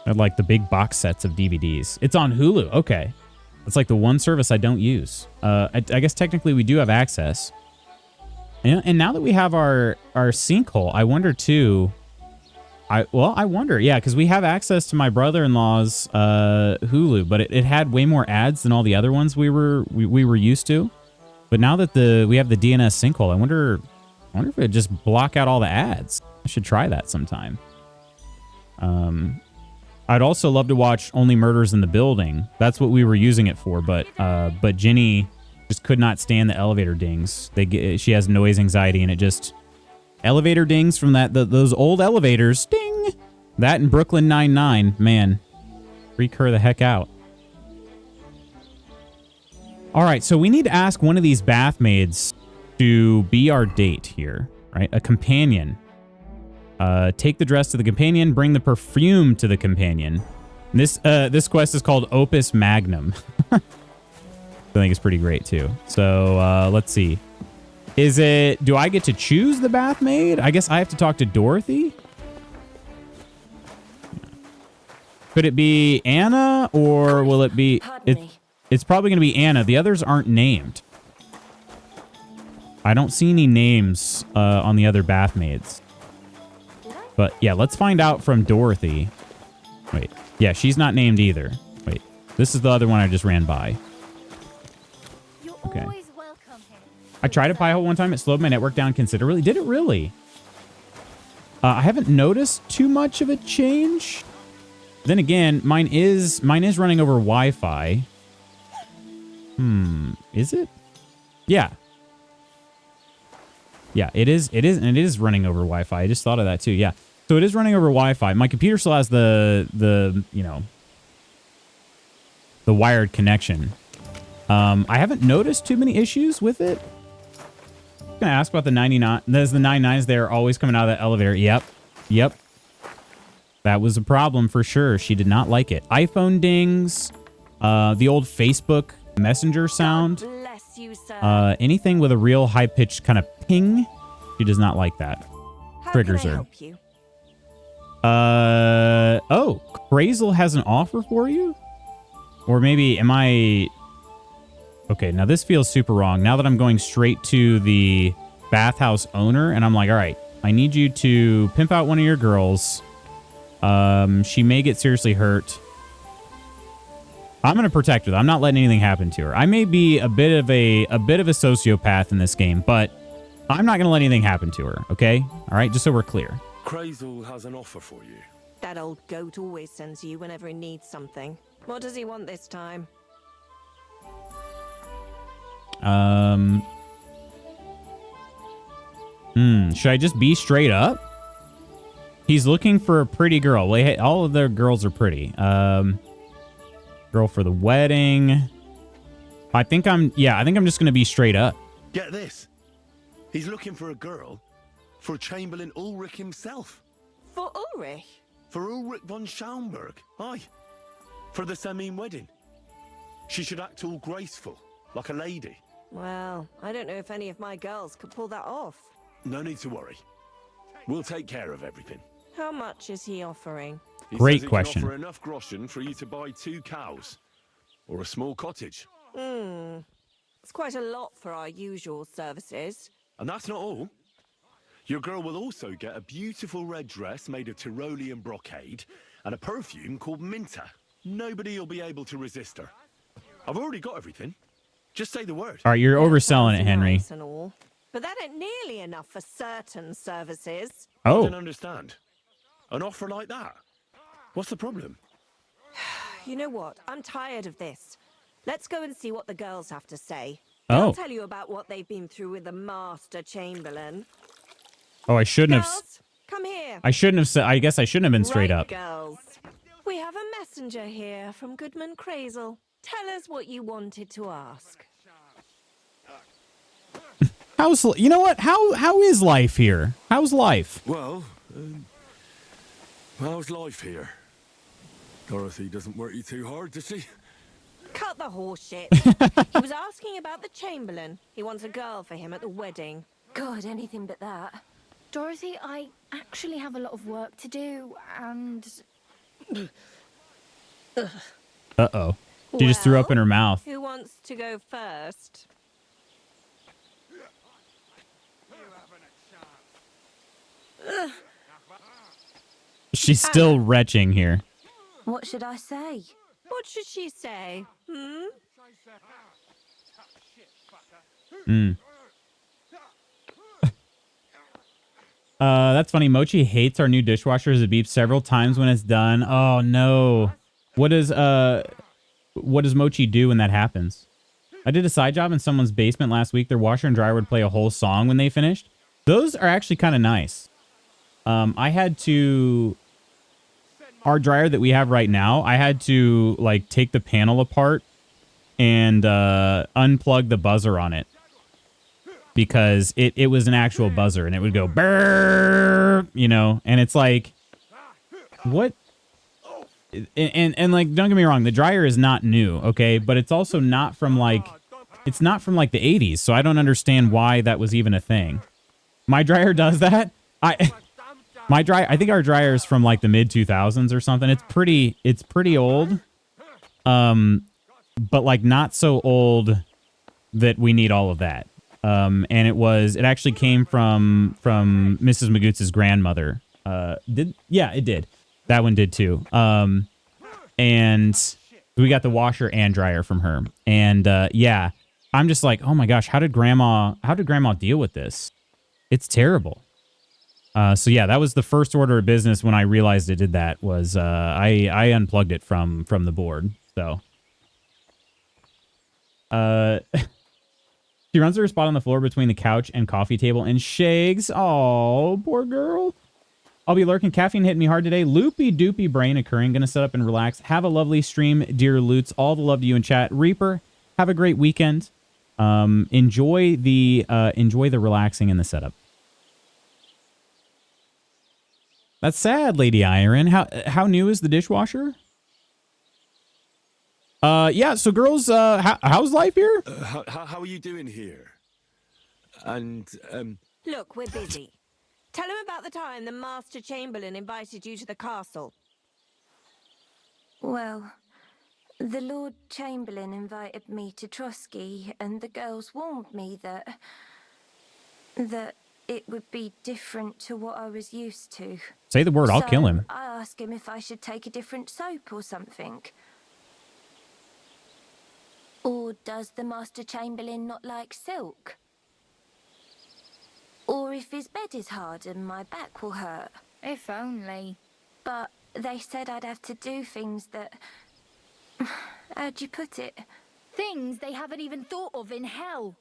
Had like the big box sets of DVDs. It's on Hulu. Okay. It's like the one service I don't use. I guess technically we do have access. And now that we have our sinkhole, I wonder too. I wonder, yeah, because we have access to my brother-in-law's Hulu, but it had way more ads than all the other ones we were used to. But now that we have the DNS sinkhole, I wonder if it would just block out all the ads. I should try that sometime. I'd also love to watch Only Murders in the Building. That's what we were using it for, but Ginny just could not stand the elevator dings. She has noise anxiety, and it just elevator dings from those old elevators. Ding! That and Brooklyn Nine-Nine, man, freak her the heck out. All right, so we need to ask one of these bath maids to be our date here, right? A companion. Take the dress to the companion, bring the perfume to the companion. And this quest is called Opus Magnum. I think it's pretty great too. So let's see. Do I get to choose the bath maid? I guess I have to talk to Dorothy. Could it be Anna or will it be... It's probably going to be Anna. The others aren't named. I don't see any names on the other bath maids. But yeah, let's find out from Dorothy. Wait. Yeah, she's not named either. Wait. This is the other one I just ran by. Okay. I tried a pie hole one time. It slowed my network down considerably. Did it really? I haven't noticed too much of a change. Then again, mine is running over Wi-Fi. Is it? Yeah. Yeah, it is, and it is running over Wi-Fi. I just thought of that too. Yeah, so it is running over Wi-Fi. My computer still has the wired connection. I haven't noticed too many issues with it. I'm gonna ask about the 99. There's the 99s there, always coming out of the elevator. Yep. That was a problem for sure. She did not like it. iPhone dings, the old Facebook Messenger sound. Bless you, sir. Anything with a real high-pitched kind of ping, she does not like that. Triggers her. Help you? Oh, Krazel has an offer for you? Or maybe am I... Okay, now this feels super wrong. Now that I'm going straight to the bathhouse owner, and I'm like, all right, I need you to pimp out one of your girls. She may get seriously hurt. I'm going to protect her. I'm not letting anything happen to her. I may be a bit of a sociopath in this game, but I'm not going to let anything happen to her, okay? All right, just so we're clear. Krazel has an offer for you. That old goat always sends you whenever he needs something. What does he want this time? Should I just be straight up? He's looking for a pretty girl. Well, hey, all of their girls are pretty. Girl for the wedding. I think I'm just going to be straight up. Get this. He's looking for a girl for Chamberlain Ulrich himself. For Ulrich? For Ulrich von Schaumburg. Aye. For the Samine wedding. She should act all graceful, like a lady. Well, I don't know if any of my girls could pull that off. No need to worry. We'll take care of everything. How much is he offering? He Great says he question. can offer enough groschen for you to buy 2 cows. or a small cottage. It's quite a lot for our usual services. And that's not all. Your girl will also get a beautiful red dress made of Tyrolean brocade and a perfume called Minta. Nobody will be able to resist her. I've already got everything. Just say the word. All right, you're overselling it, Henry. Nice and all, but that ain't nearly enough for certain services. I Oh, don't understand. An offer like that? What's the problem? You know what? I'm tired of this. Let's go and see what the girls have to say. Oh. They'll tell you about what they've been through with the Master Chamberlain. oh, I shouldn't have. Girls, come here. I shouldn't have said. I guess I shouldn't have been straight Right, up. girls. We have a messenger here from Goodman Crazel. Tell us what you wanted to ask. You know what? How is life here? How's life? Well, how's life here? Dorothy doesn't work you too hard, does she? Cut the horse shit. He was asking about the Chamberlain. He wants a girl for him at the wedding. God, anything but that. Dorothy, I actually have a lot of work to do, and... Uh-oh. She just threw up in her mouth. Who wants to go first? She's still retching here. What should I say? What should she say? That's funny. Mochi hates our new dishwasher as it beeps several times when it's done. Oh no. What does Mochi do when that happens? I did a side job in someone's basement last week. Their washer and dryer would play a whole song when they finished. Those are actually kind of nice. I had to... Our dryer that we have right now, I had to like take the panel apart and unplug the buzzer on it. Because it was an actual buzzer and it would go brrrr, you know, and it's like, what? And like, don't get me wrong, the dryer is not new, okay, but it's also not from like, it's not from like the 80s, so I don't understand why that was even a thing. My dryer does that. I think our dryer is from like the mid 2000s or something. It's pretty old, but like not so old that we need all of that. And it actually came from Mrs. Magoots' grandmother. It did. That one did too. And we got the washer and dryer from her. And yeah, I'm just like, oh my gosh, how did grandma deal with this? It's terrible. So yeah, that was the first order of business when I realized it did that was I unplugged it from the board. So she runs her spot on the floor between the couch and coffee table and shakes. Oh, poor girl. I'll be lurking. Caffeine hitting me hard today. Loopy doopy brain occurring. Gonna set up and relax. Have a lovely stream, dear Loots. All the love to you in chat. Reaper, have a great weekend. Enjoy the relaxing and the setup. That's sad, Lady Iron. How new is the dishwasher? Yeah, so girls, how's life here? How are you doing here? And, Look, we're busy. Tell him about the time the Master Chamberlain invited you to the castle. Well, the Lord Chamberlain invited me to Trotsky, and the girls warned me that it would be different to what I was used to. Say the word, I'll kill him. I asked him if I should take a different soap or something. Or does the Master Chamberlain not like silk? Or if his bed is hard and my back will hurt. If only. But they said I'd have to do things that... How'd you put it? Things they haven't even thought of in hell.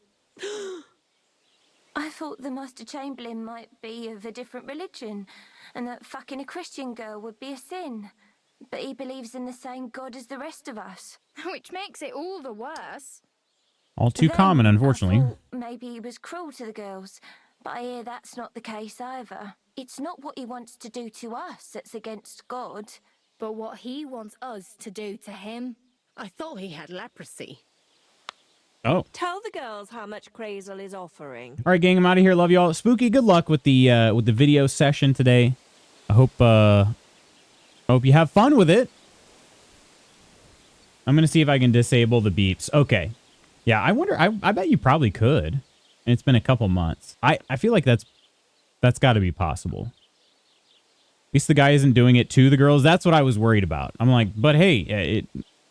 I thought the Master Chamberlain might be of a different religion, and that fucking a Christian girl would be a sin. But he believes in the same God as the rest of us. Which makes it all the worse. All too Then common, I unfortunately. thought maybe he was cruel to the girls, but I hear that's not the case either. It's not what he wants to do to us that's against God. But what he wants us to do to him. I thought he had leprosy. Oh. Tell the girls how much Crazel is offering. All right, gang, I'm out of here. Love y'all. Spooky, good luck with the video session today. I hope you have fun with it. I'm going to see if I can disable the beeps. Okay. Yeah, I wonder. I bet you probably could. And it's been a couple months. I feel like that's got to be possible. At least the guy isn't doing it to the girls. That's what I was worried about. I'm like, but hey,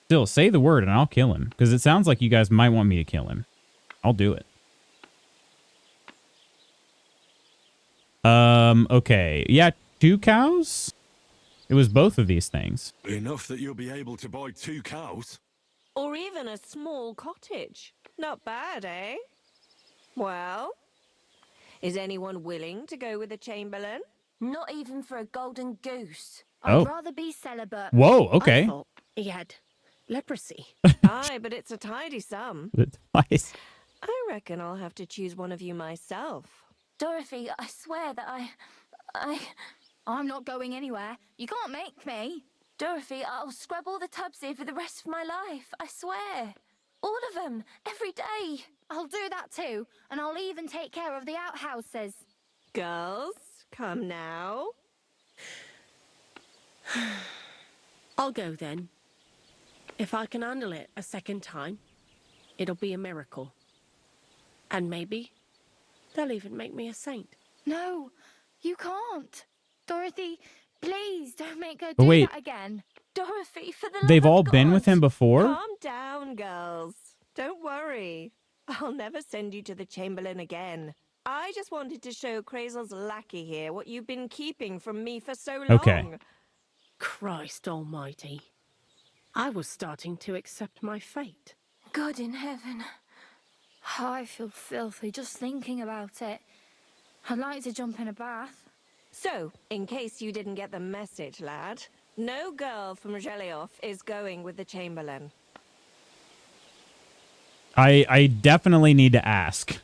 still say the word and I'll kill him. Because it sounds like you guys might want me to kill him. I'll do it. Okay. Yeah, 2 cows? It was both of these things. Enough that you'll be able to buy 2 cows. Or even a small cottage. Not bad, eh? Well, is anyone willing to go with the Chamberlain? Not even for a golden goose. Oh. I'd rather be celibate. Whoa, okay. I thought he had leprosy. Aye, but it's a tidy sum. Twice. I reckon I'll have to choose one of you myself. Dorothy, I swear that I'm not going anywhere. You can't make me. Dorothy, I'll scrub all the tubs here for the rest of my life. I swear. All of them. Every day. I'll do that too, and I'll even take care of the outhouses. Girls, come now. I'll go then. If I can handle it a second time, it'll be a miracle. And maybe they'll even make me a saint. No, you can't. Dorothy, please don't make her But do wait. that again. Dorothy, for the love They've of all been with God. him before? Calm down, girls. Don't worry. I'll never send you to the Chamberlain again. I just wanted to show Crazel's lackey here what you've been keeping from me for so long. Okay. Christ almighty. I was starting to accept my fate. God in heaven. Oh, I feel filthy just thinking about it. I'd like to jump in a bath. So, in case you didn't get the message, lad, no girl from Jelioff is going with the Chamberlain. I definitely need to ask.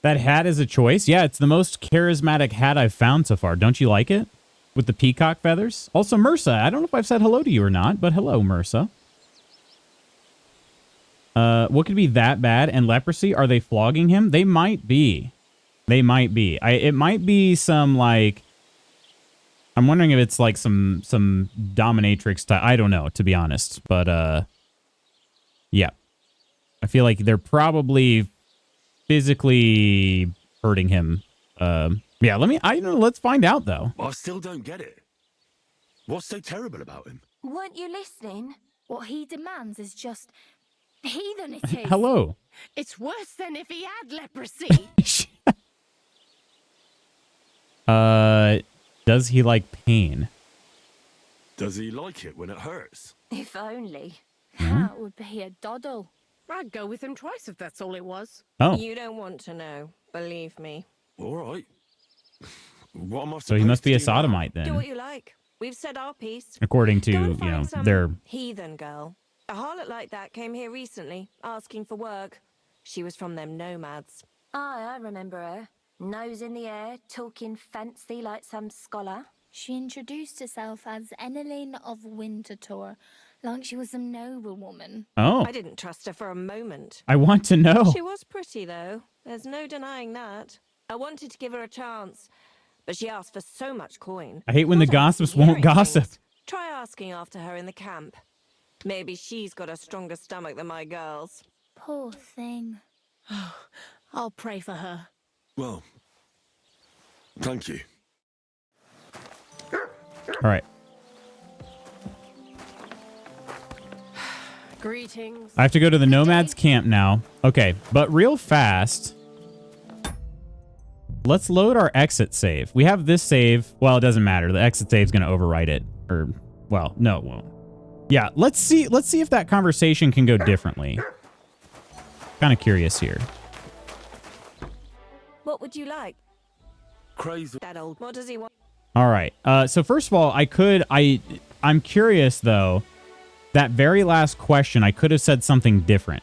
That hat is a choice? Yeah, it's the most charismatic hat I've found so far. Don't you like it? With the peacock feathers? Also, Mursa. I don't know if I've said hello to you or not, but hello, Mursa. What could be that bad? And leprosy? Are they flogging him? They might be. They might be. It might be some, like... I'm wondering if it's like some dominatrix type. I don't know, to be honest. But, yeah. I feel like they're probably physically hurting him. Yeah, let's find out, though. I still don't get it. What's so terrible about him? Weren't you listening? What he demands is just heathen it is. Hello. It's worse than if he had leprosy. Does he like pain? Does he like it when it hurts? If only. That would be a doddle. I'd go with him twice if that's all it was. Oh, You don't want to know, believe me. All right. What am I so he must be a supposed to do now? sodomite Do then, what you like. We've said our piece. according to, Go and find some their... heathen girl. A harlot like that came here recently, asking for work. She was from them nomads. Aye, I remember her. Nose in the air, talking fancy like some scholar. She introduced herself as Enneline of Winterthur, like she was a noblewoman. Oh, I didn't trust her for a moment. I want to know. She was pretty, though. There's no denying that. I wanted to give her a chance, but she asked for so much coin. I hate when the Thought I was gossips won't hearing gossip. things. Try asking after her in the camp. Maybe she's got a stronger stomach than my girls. Poor thing. I'll pray for her. Well, thank you. All right. Greetings. I have to go to the Nomads camp now. Okay, but real fast, let's load our exit save. We have this save. Well, it doesn't matter. The exit save is going to overwrite it. Or, well, no, it won't. Yeah, let's see if that conversation can go differently. Kind of curious here. What would you like? Crazy. That old. What does he want? All right. So first of all, I'm curious though. That very last question, I could have said something different.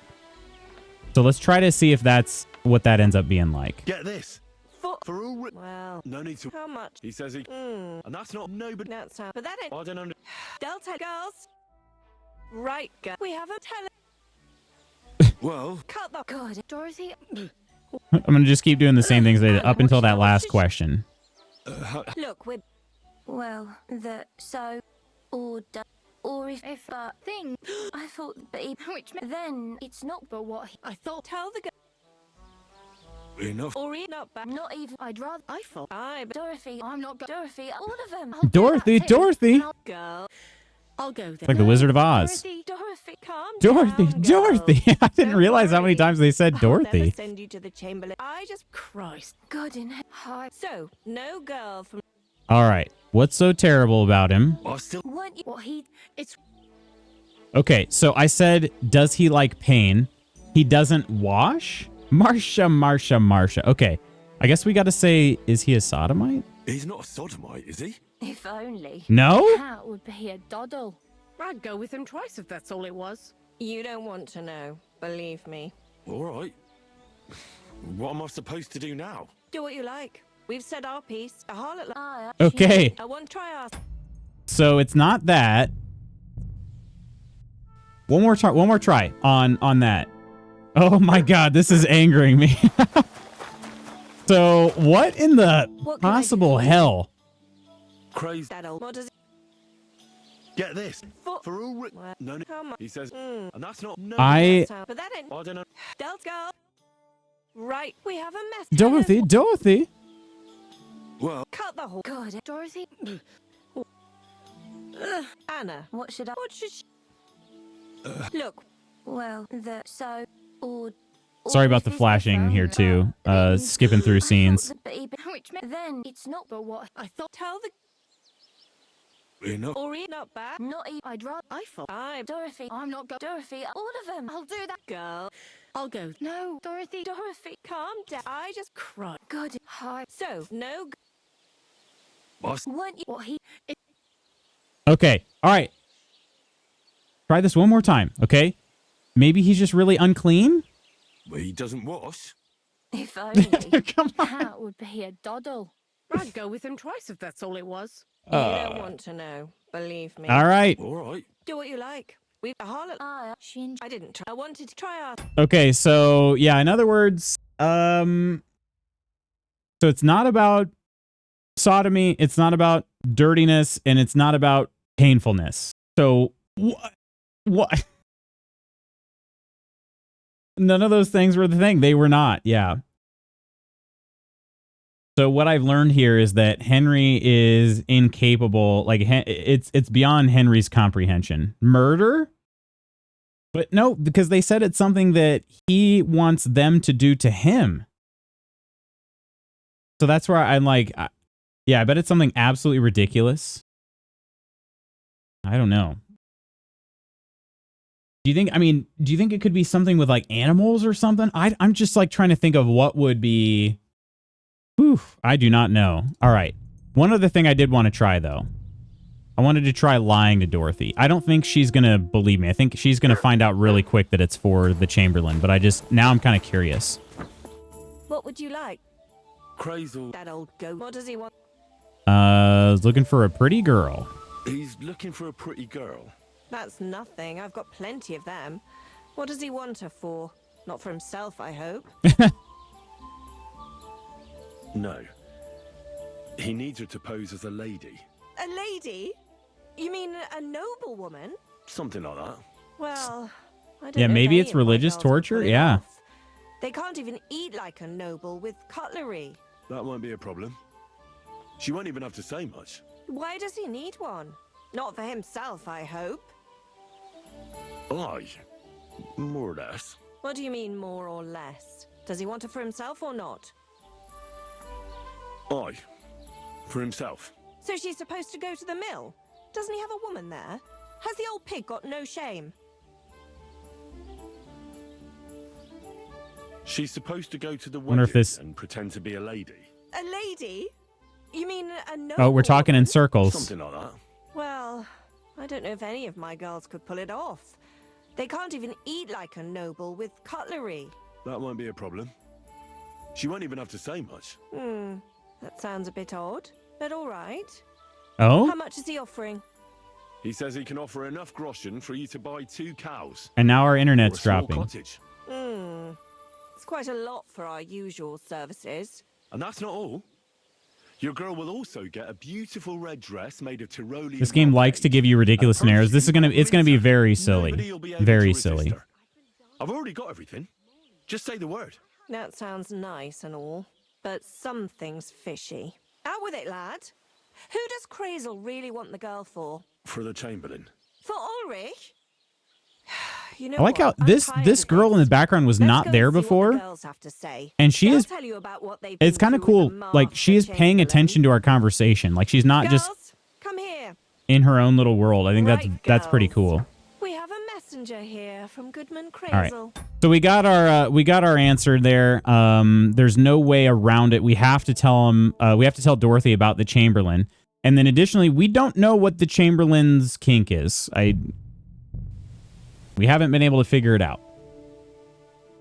So let's try to see if that's what that ends up being like. Get this. For all Well, no need to. how much? He says he. And that's not nobody. That's how. But that ain't. I don't under. Delta girls. Right, girl. We have a Well, cut the. God, Dorothy, I'm going to just keep doing the same things I did up until that last question. Look, we're. well, so order. Or if but Thing. I thought, but he, Which then it's not. but what he, I thought, Tell the girl. Enough. Or not back. Not even I'd rather. I thought. Dorothy. I'm not go. Dorothy, all of them. Dorothy, Dorothy. It's Girl. I'll go then. like the Wizard of Oz. Dorothy, Calm Dorothy, down, girl. Dorothy. I didn't Don't realize how many worry. times they said I'll never Dorothy. send you to the Chamberlain. I just. Christ. God in heaven. Hi. So, no girl from. All right. What's so terrible about him? I still. Weren't you? What he? It's Okay, so I said, does he like pain? He doesn't wash? Marsha. Okay. I guess we got to say, is he a sodomite? He's not a sodomite, is he? If only. No? That would be a doddle. I'd go with him twice if that's all it was. You don't want to know. Believe me. All right. What am I supposed to do now? Do what you like. We've said our piece. A harlot. Okay. I want to try our. So it's not that. One more try on that. Oh my God, this is angering me. So what in the What can I do possible for you? hell? Crazy. That old. What does it? Get this. For. For all. What? No, no. How much? He says. Mm. And that's not. No. I But that ain't. I don't know. Delta girl. Right. We have a mess. Dorothy. Well. Cut the whole. God, Dorothy. Anna. what should I? What should she? Look. Well, or. Sorry about the if he's flashing here too. then Skipping through I thought scenes. that- but he- Which then it's not. but what? I thought. Tell the. Enough. Or not back. Not even. I'd rather. I thought. I. Dorothy. I'm not go. Dorothy, all of them. I'll do that. Girl. I'll go. No, Dorothy. Dorothy. Calm down. I just. Christ. God, Hi. So no. weren't you? What he? Okay. All right. Try this one more time. Okay. Maybe he's just really unclean. Well, he doesn't wash. If only. Come on. That would be a doddle. I'd go with him twice if that's all it was. You don't want to know. Believe me. All right. All right. Do what you like. We've a harlot. She. I didn't try. I wanted to try our. Okay. So yeah. In other words, so it's not about sodomy. It's not about dirtiness, and it's not about painfulness. So what? None of those things were the thing. They were not. Yeah. So what I've learned here is that Henry is incapable. Like it's beyond Henry's comprehension. Murder? But no, because they said it's something that he wants them to do to him. So that's where I'm like, yeah, I bet it's something absolutely ridiculous. I don't know. Do you think it could be something with like animals or something? I'm just like trying to think of what would be. Whew, I do not know. All right. One other thing I did want to try though. I wanted to try lying to Dorothy. I don't think she's going to believe me. I think she's going to find out really quick that it's for the Chamberlain, but now I'm kind of curious. What would you like? Crazy. That old goat. What does he want? Looking for a pretty girl. He's looking for a pretty girl. That's nothing. I've got plenty of them. What does he want her for? Not for himself, I hope. No. He needs her to pose as a lady. A lady? You mean a noble woman? Something like that. Well, I don't Yeah, know if maybe any it's of my religious girls could torture, pull it yeah. off. They can't even eat like a noble with cutlery. That won't be a problem. She won't even have to say much. Why does he need one? Not for himself, I hope. Aye. More or less. What do you mean, more or less? Does he want it for himself or not? Aye. For himself. So she's supposed to go to the mill? Doesn't he have a woman there? Has the old pig got no shame? She's supposed to go to the Wonder if wedding this- and pretend to be a lady. A lady? You mean a noble Oh, we're talking in woman? circles. Something like that. Well, I don't know if any of my girls could pull it off. They can't even eat like a noble with cutlery. That won't be a problem. She won't even have to say much. That sounds a bit odd, but all right. Oh? How much is he offering? He says he can offer enough groschen for you to buy 2 cows. And now our Or a internet's small dropping. cottage. It's quite a lot for our usual services. And that's not all. Your girl will also get a beautiful red dress made of Tyrolean. This game likes to give you ridiculous scenarios. It's gonna be very silly. Very silly. I've already got everything. Just say the word. That sounds nice and all, but something's fishy. Out with it, lad. Who does Crazel really want the girl for? For the Chamberlain. For Ulrich? You know I like what? how this girl in the background was not there before, and she is. It's kind of cool. Like she is paying attention to our conversation. Like she's not just come here. in her own little world. I think that's pretty cool. We have a messenger here from Goodman Crazel. All right, so we got our answer there. There's no way around it. We have to tell him. We have to tell Dorothy about the Chamberlain, and then additionally, we don't know what the Chamberlain's kink is. We haven't been able to figure it out.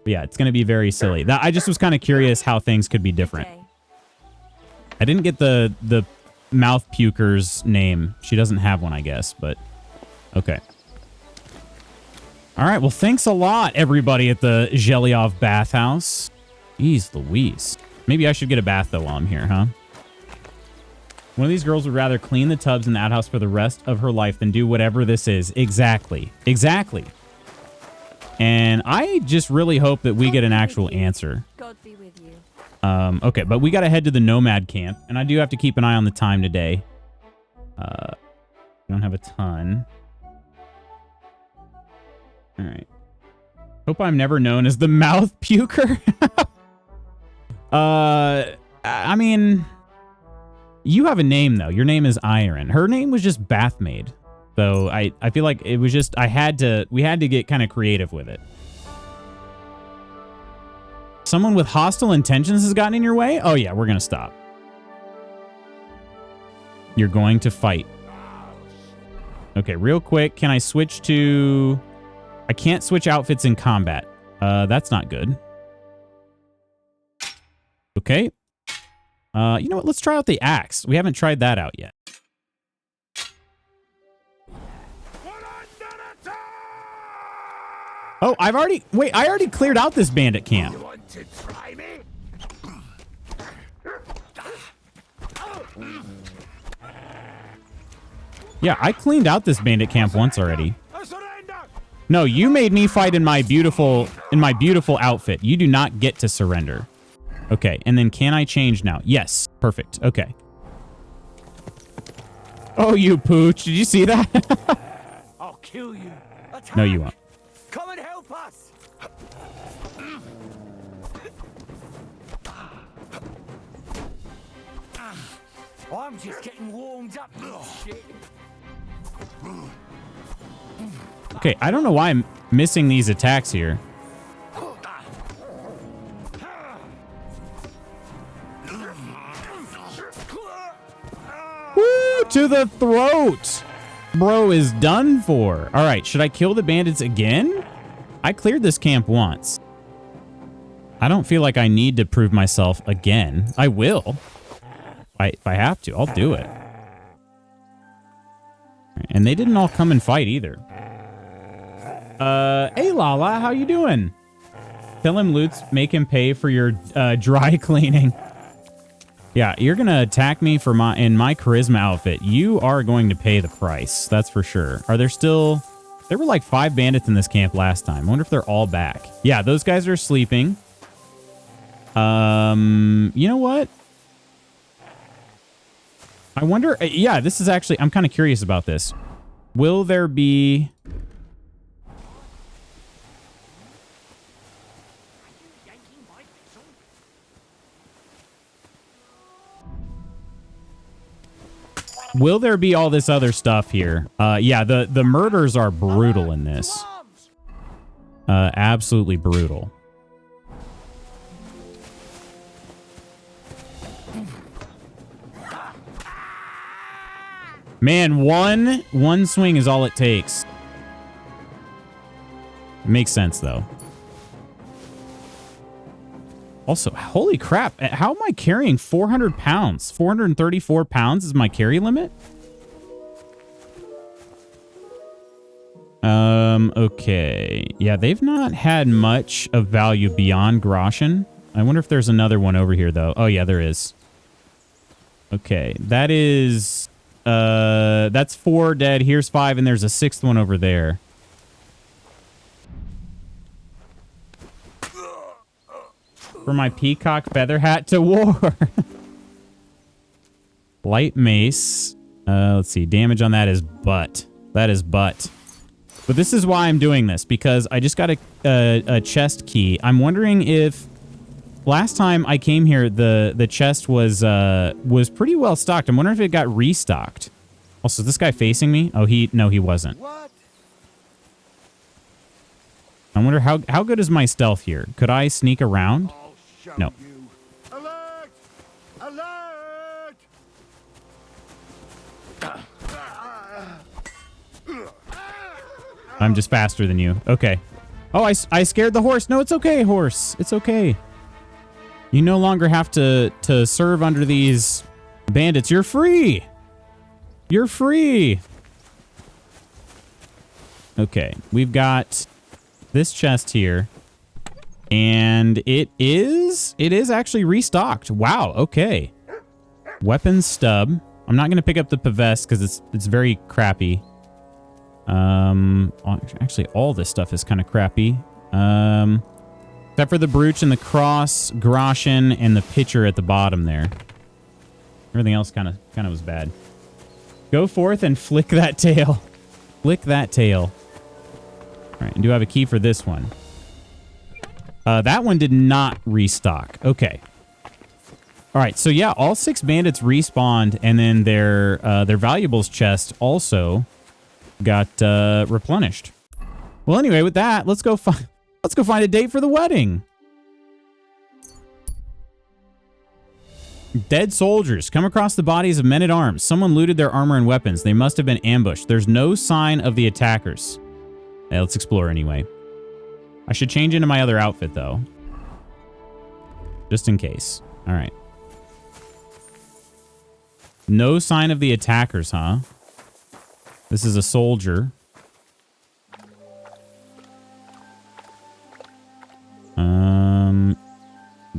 But yeah, it's going to be very silly. I just was kind of curious how things could be different. I didn't get the mouth puker's name. She doesn't have one, I guess, but okay. All right, well, thanks a lot, everybody at the Zhelyov bathhouse. Jeez Louise. Maybe I should get a bath, though, while I'm here, huh? One of these girls would rather clean the tubs in the outhouse for the rest of her life than do whatever this is. Exactly. Exactly. And I just really hope that we get an actual answer. God be with you. Okay, but we got to head to the Nomad camp, and I do have to keep an eye on the time today. We don't have a ton. All right. Hope I'm never known as the mouth puker. I mean, you have a name though. Your name is Iron. Her name was just Bathmaid. So I feel like it was just we had to get kind of creative with it. Someone with hostile intentions has gotten in your way? Oh yeah, we're gonna stop. You're going to fight. Okay, real quick, can I switch to... I can't switch outfits in combat. That's not good. Okay. You know what? Let's try out the axe. We haven't tried that out yet. Oh, I already cleared out this bandit camp. You want to try me? Yeah, I cleaned out this bandit camp once already. No, you made me fight in my beautiful outfit. You do not get to surrender. Okay, and then can I change now? Yes, perfect. Okay. Oh, you pooch. Did you see that? I'll kill you. No, you won't. Come and help us. I'm just getting warmed up. Shit. Okay, I don't know why I'm missing these attacks here. Woo! To the throat! Bro is done for. All right, should I kill the bandits again? I cleared this camp once. I don't feel like I need to prove myself again. I will. If I have to, I'll do it. And they didn't all come and fight either. Hey Lala, how you doing? Tell him Lutz, make him pay for your dry cleaning. Yeah, you're gonna attack me for in my charisma outfit. You are going to pay the price, that's for sure. Are there still... There were like 5 bandits in this camp last time. I wonder if they're all back. Yeah, those guys are sleeping. You know what? I wonder... Yeah, this is actually... I'm kind of curious about this. Will there be... Will there be all this other stuff here? Yeah, the murders are brutal in this. Absolutely brutal. Man, one swing is all it takes. Makes sense, though. Also, holy crap. How am I carrying 400 pounds? 434 pounds is my carry limit? Okay. Yeah, they've not had much of value beyond Groshen. I wonder if there's another one over here, though. Oh, yeah, there is. Okay, that is... that's 4 dead. Here's 5, and there's a 6th one over there. For my peacock feather hat to war. Light mace. Let's see. Damage on that is butt. That is butt. But this is why I'm doing this, because I just got a chest key. I'm wondering if last time I came here, the chest was pretty well stocked. I'm wondering if it got restocked. Also, is this guy facing me? Oh, no, he wasn't. What? I wonder how good is my stealth here? Could I sneak around? No. Alert! Alert! I'm just faster than you. Okay. Oh, I scared the horse. No, it's okay, horse. It's okay. You no longer have to serve under these bandits. You're free. You're free. Okay. We've got this chest here. And it is actually restocked. Wow. Okay. Weapons stub. I'm not going to pick up the Pavest because it's very crappy. Actually, all this stuff is kind of crappy. Except for the brooch and the cross, groschen, and the pitcher at the bottom there. Everything else kind of was bad. Go forth and flick that tail. Flick that tail. All right, and do I have a key for this one? That one did not restock. Okay. All right, so yeah, all 6 bandits respawned, and then their valuables chest also got replenished. Well, anyway, with that, let's go find a date for the wedding. Dead soldiers. Come across the bodies of men at arms. Someone looted their armor and weapons. They must have been ambushed. There's no sign of the attackers. Hey, let's explore anyway. I should change into my other outfit, though. Just in case. All right. No sign of the attackers, huh? This is a soldier.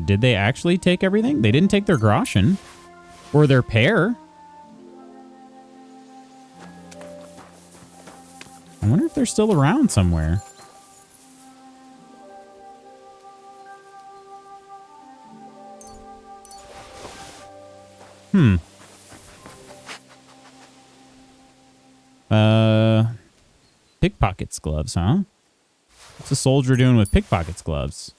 Did they actually take everything? They didn't take their groschen. Or their pear. I wonder if they're still around somewhere. Pickpockets gloves, huh? What's a soldier doing with pickpockets gloves?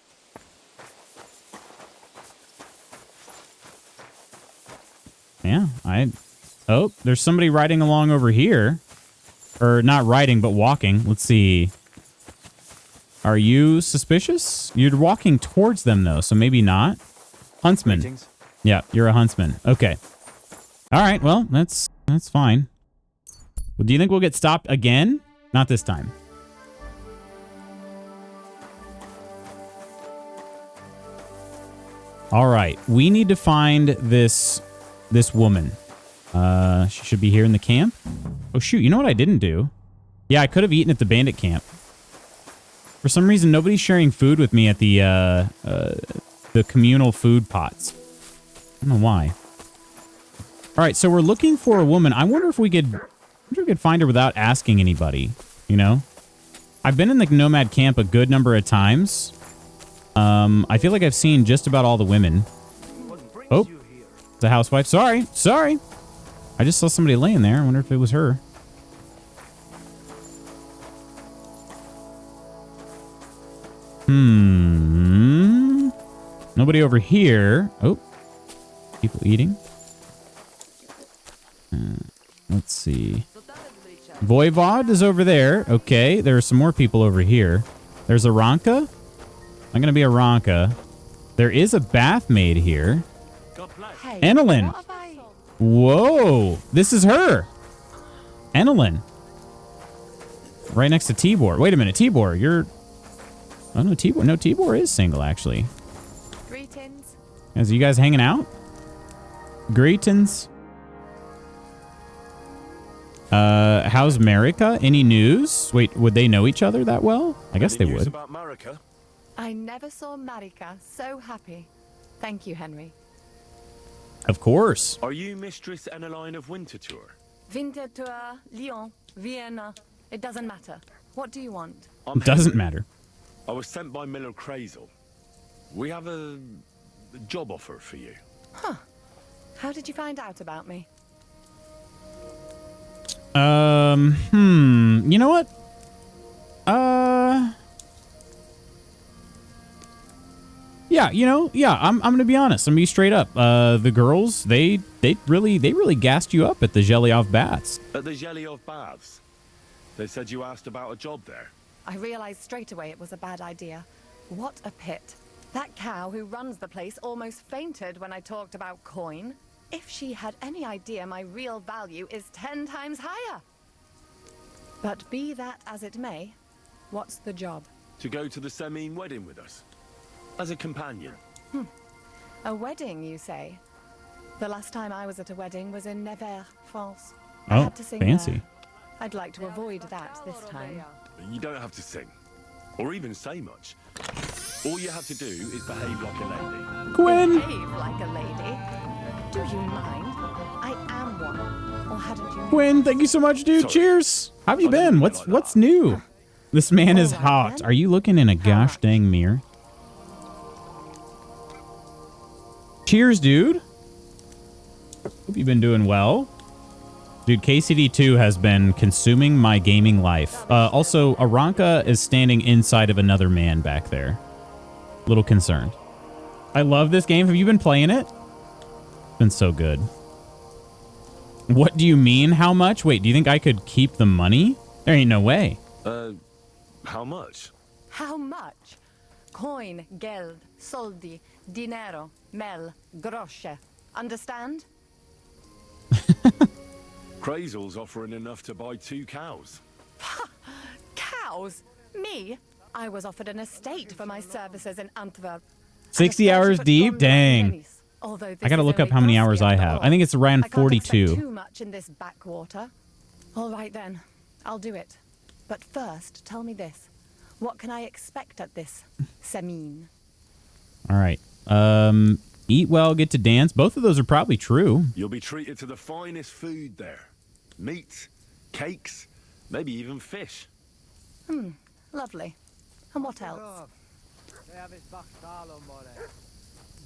Yeah, oh, there's somebody riding along over here. Or not riding, but walking. Let's see. Are you suspicious? You're walking towards them, though, so maybe not. Huntsman. Greetings. Yeah, you're a huntsman. Okay. All right, well, that's fine. Well, do you think we'll get stopped again? Not this time. All right, we need to find this woman. She should be here in the camp. Oh, shoot, you know what I didn't do? Yeah, I could have eaten at the bandit camp. For some reason, nobody's sharing food with me at the communal food pots. I don't know why. All right, so we're looking for a woman. I wonder if we could find her without asking anybody, you know? I've been in the nomad camp a good number of times. I feel like I've seen just about all the women. Oh, it's a housewife. Sorry. I just saw somebody laying there. I wonder if it was her. Nobody over here. Oh, people eating. Let's see. Voivod is over there. Okay, there are some more people over here. There's a Ranka. I'm going to be a Ranka. There is a bath maid here. Annalyn. Whoa, this is her. Annalyn. Right next to Tibor. Wait a minute, Tibor, you're... Oh, no, Tibor. No, Tibor is single, actually. Greetings. Is you guys hanging out? Greetings. How's Marika? Any news? Wait, would they know each other that well? I guess they would. About Marika? I never saw Marika so happy. Thank you, Henry. Of course. Are you Mistress Eneline of Winterthur? Winterthur, Lyon, Vienna. It doesn't matter. What do you want? Doesn't matter. I was sent by Miller Crazel. We have a job offer for you. Huh. How did you find out about me? You know what? Yeah, I'm gonna be honest. I'm gonna be straight up. The girls, they really gassed you up at the Zhelyov Baths. At the Zhelyov Baths? They said you asked about a job there. I realized straight away it was a bad idea. What a pit. That cow who runs the place almost fainted when I talked about coin. If she had any idea my real value is 10 times higher. But be that as it may, what's the job? To go to the Semine wedding with us. As a companion. A wedding, you say? The last time I was at a wedding was in Nevers, France. I Oh, had to sing fancy. there. I'd like to avoid that this time. You don't have to sing. Or even say much. All you have to do is behave like a lady. Quinn! Behave like a lady. Do you mind? I am one. Or hadn't you? Quinn, thank you so much, dude. Sorry. Cheers. How have you I didn't been? mean What's it like what's that. new? This man is All right, hot. then. Are you looking in a How gosh much? dang mirror? Cheers, dude. Hope you've been doing well. Dude, KCD2 has been consuming my gaming life. Also, Aranka is standing inside of another man back there. Little concerned. I love this game. Have you been playing it? It's been so good. What do you mean, how much? Wait, do you think I could keep the money? There ain't no way. How much? How much? Coin, geld, soldi, dinero, mel, grosche. Understand? Crazel's offering enough to buy 2 cows. Cows? Me? I was offered an estate for my services in Antwerp. 60 hours deep? Dang. I gotta look up how many hours I have. I think it's around I can't expect 42. too much in this backwater. All right then, I'll do it. But first, tell me this: what can I expect at this Semine? All right. Eat well, get to dance. Both of those are probably true. You'll be treated to the finest food there. Meat, cakes, maybe even fish. Lovely. And what else?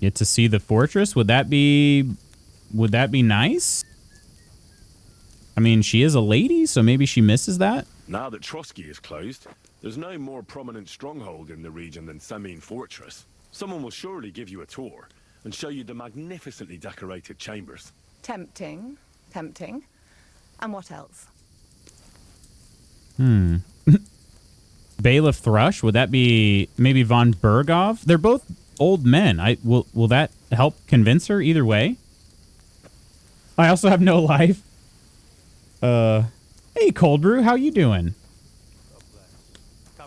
Get to see the fortress. Would that be nice? I mean, she is a lady, so maybe she misses that. Now that Trotsky is closed, there's no more prominent stronghold in the region than Semine Fortress. Someone will surely give you a tour and show you the magnificently decorated chambers. Tempting. Tempting. And what else? Bailiff Thrush. Would that be maybe von Berghoff? They're both old men. Will that help convince her either way? I also have no life. Hey, Cold Brew, how you doing?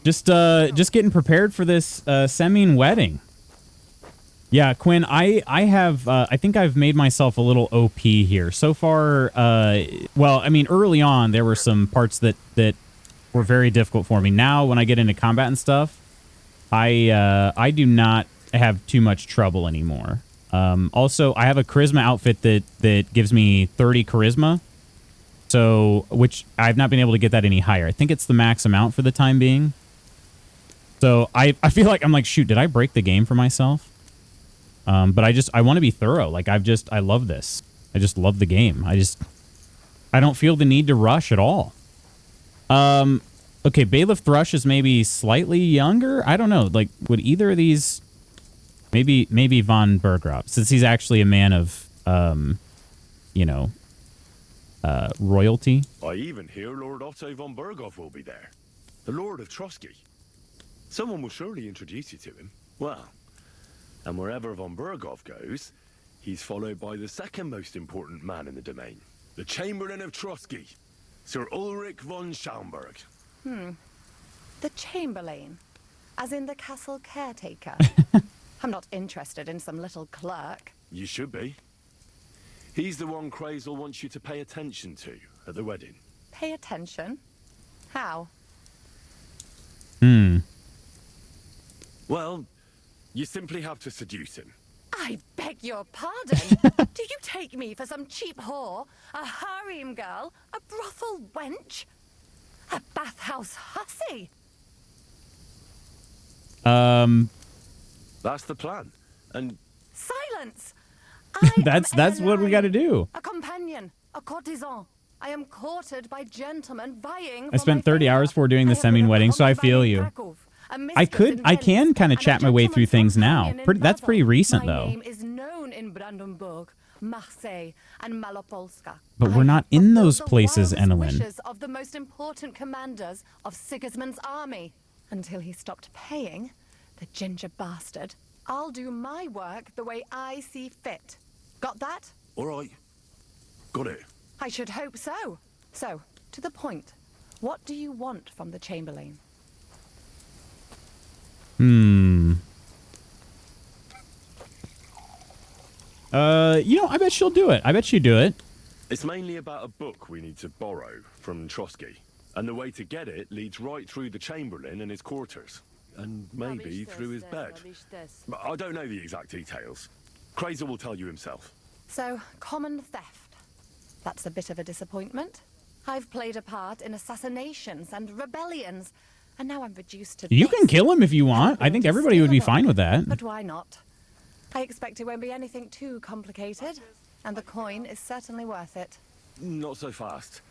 Just getting prepared for this Semine wedding. Yeah, Quinn, I have I think I've made myself a little OP here. So far, well, I mean, early on there were some parts that were very difficult for me. Now when I get into combat and stuff, I do not have too much trouble anymore. Also, I have a charisma outfit that gives me 30 charisma. So, which I've not been able to get that any higher. I think it's the max amount for the time being. So I feel like I'm like, shoot, did I break the game for myself? But I want to be thorough. Like I love this. I just love the game. I don't feel the need to rush at all. Okay, Bailiff Thrush is maybe slightly younger. I don't know. Like, would either of these, maybe von Berghoff, since he's actually a man of, royalty. I even hear Lord Otto von Berghoff will be there. The Lord of Trotsky. Someone will surely introduce you to him. Well, and wherever von Berghoff goes, he's followed by the second most important man in the domain. The Chamberlain of Trotsky, Sir Ulrich von Schaumburg. The Chamberlain, as in the castle caretaker. I'm not interested in some little clerk. You should be. He's the one Crazel wants you to pay attention to at the wedding. Pay attention? How? Well, you simply have to seduce him. I beg your pardon. Do you take me for some cheap whore? A harem girl? A brothel wench? A bathhouse hussy? That's the plan. And Silence! That's what we got to do. A companion, a courtesan. I am courted by gentlemen vying for I spent my 30 favor. hours before doing the I have been Semyon wedding, so I accompanied feel by you. Krakow, a I mistress in can Venice, kind of and a chat my way through gentleman's things now. companion in That's Basel. pretty recent, My though. name is known in Brandenburg, Marseille, and Malopolska. But we're I not in fulfilled those the places, wildest Enelin. wishes of the most important commanders of Sigismund's army. Until he stopped paying, the ginger bastard. I'll do my work the way I see fit. Got that? all right. Got it. I should hope so. So, to the point. What do you want from the Chamberlain? I bet she'll do it. I bet she'd do it. It's mainly about a book we need to borrow from Trotsky. And the way to get it leads right through the Chamberlain and his quarters. And maybe through his bed. But I don't know the exact details. Krazer will tell you himself. So, common theft. That's a bit of a disappointment. I've played a part in assassinations and rebellions, and now I'm reduced to You this. can kill him if you want. I think To everybody steal would a be book. fine with that. But why not? I expect it won't be anything too complicated, and the coin is certainly worth it. Not so fast.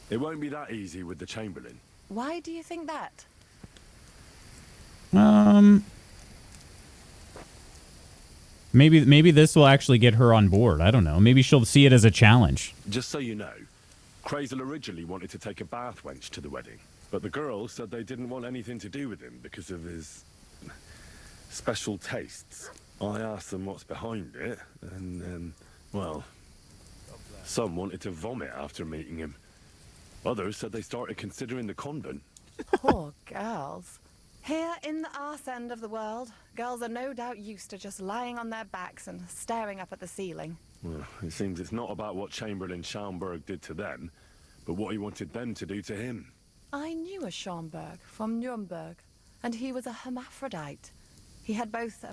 It won't be that easy with the Chamberlain. Why do you think that? Maybe this will actually get her on board. I don't know. Maybe she'll see it as a challenge. Just so you know, Krazel originally wanted to take a bath wench to the wedding. But the girls said they didn't want anything to do with him because of his special tastes. I asked them what's behind it, and, well, some wanted to vomit after meeting him. Others said they started considering the convent. Poor girls. Here in the arse end of the world, girls are no doubt used to just lying on their backs and staring up at the ceiling. Well, it seems it's not about what Chamberlain Schaumburg did to them, but what he wanted them to do to him. I knew a Schaumburg from Nuremberg, and he was a hermaphrodite. He had both,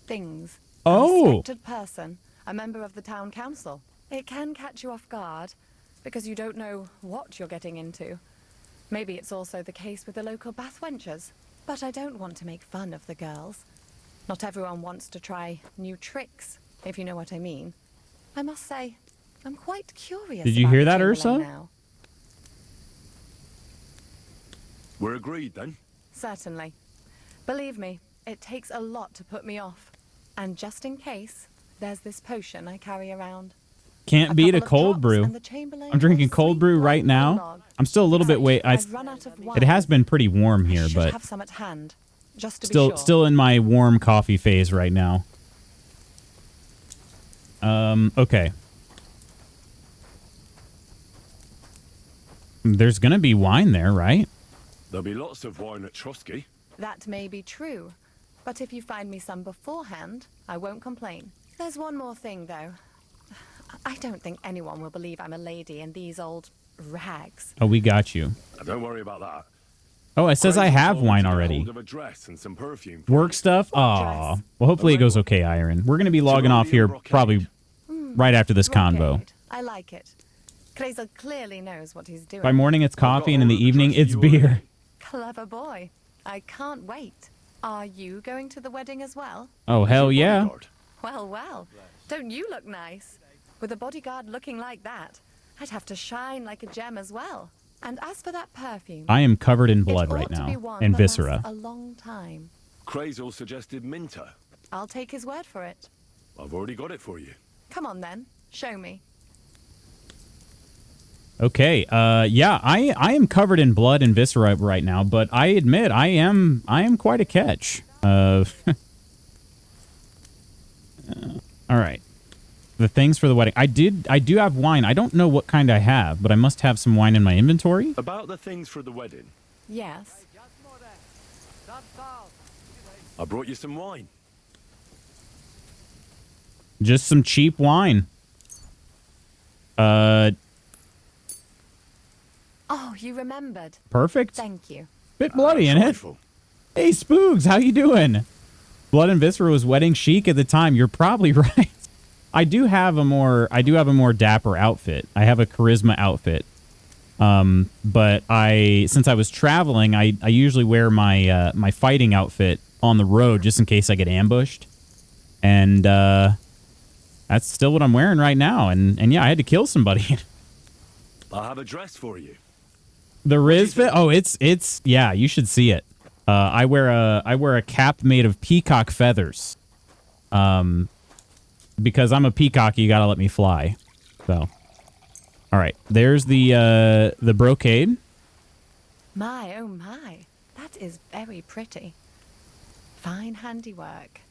things. Oh. A respected person, a member of the town council. It can catch you off guard, because you don't know what you're getting into. Maybe it's also the case with the local bath wenchers. But I don't want to make fun of the girls. Not everyone wants to try new tricks, if you know what I mean. I must say, I'm quite curious. Did you about hear the that, Chamberlain Ursa? now. We're agreed then? Certainly. Believe me, it takes a lot to put me off. And just in case, there's this potion I carry around. Can't beat a couple of cold drops, brew. and the Chamberlain I'm drinking will cold sleep brew like right a now. log. I'm still a little bit I've run out of wine. It has been pretty warm I here, should but have some at hand, just to be still sure. still in my warm coffee phase right now. Okay. There's gonna be wine there, right? There'll be lots of wine at Trotsky. That may be true, but if you find me some beforehand, I won't complain. There's one more thing, though. I don't think anyone will believe I'm a lady in these old rags. Oh, we got you. Don't worry about that. Oh, it says I Krazel have told me wine to get already. hold of a dress and some perfume. Work stuff? Aw. Well, hopefully it goes okay, Iron. We're gonna be logging off here probably right after this convo. Brocade. I like it. Krazel clearly knows what he's doing. By morning it's coffee, and in the hold of the evening dress it's you beer. Clever boy. I can't wait. Are you going to the wedding as well? Oh, hell yeah. Bodyguard. Well, well. Don't you look nice? With a bodyguard looking like that, I'd have to shine like a gem as well. And as for that perfume, I am covered in blood it right ought to be now. one And that lasts viscera. a long time. Krazel suggested Minter. I'll take his word for it. I've already got it for you. Come on then, show me. Okay, yeah, I am covered in blood and viscera right now, but I admit I am quite a catch. All right. The things for the wedding. I do have wine. I don't know what kind I have, but I must have some wine in my inventory. About the things for the wedding. Yes. I brought you some wine. Just some cheap wine. Oh, you remembered. Perfect. Thank you. Bit bloody in it. Trifle. Hey, Spoogs, how you doing? Blood and Viscera was wedding chic at the time. You're probably right. I do have a more dapper outfit. I have a charisma outfit. But since I was traveling, I usually wear my my fighting outfit on the road just in case I get ambushed. And that's still what I'm wearing right now. And yeah, I had to kill somebody. I have a dress for you. The Riz fit? Oh, it's yeah, you should see it. I wear a cap made of peacock feathers. Because I'm a peacock, you gotta let me fly. So, all right, there's the brocade. My, oh my, that is very pretty. Fine handiwork.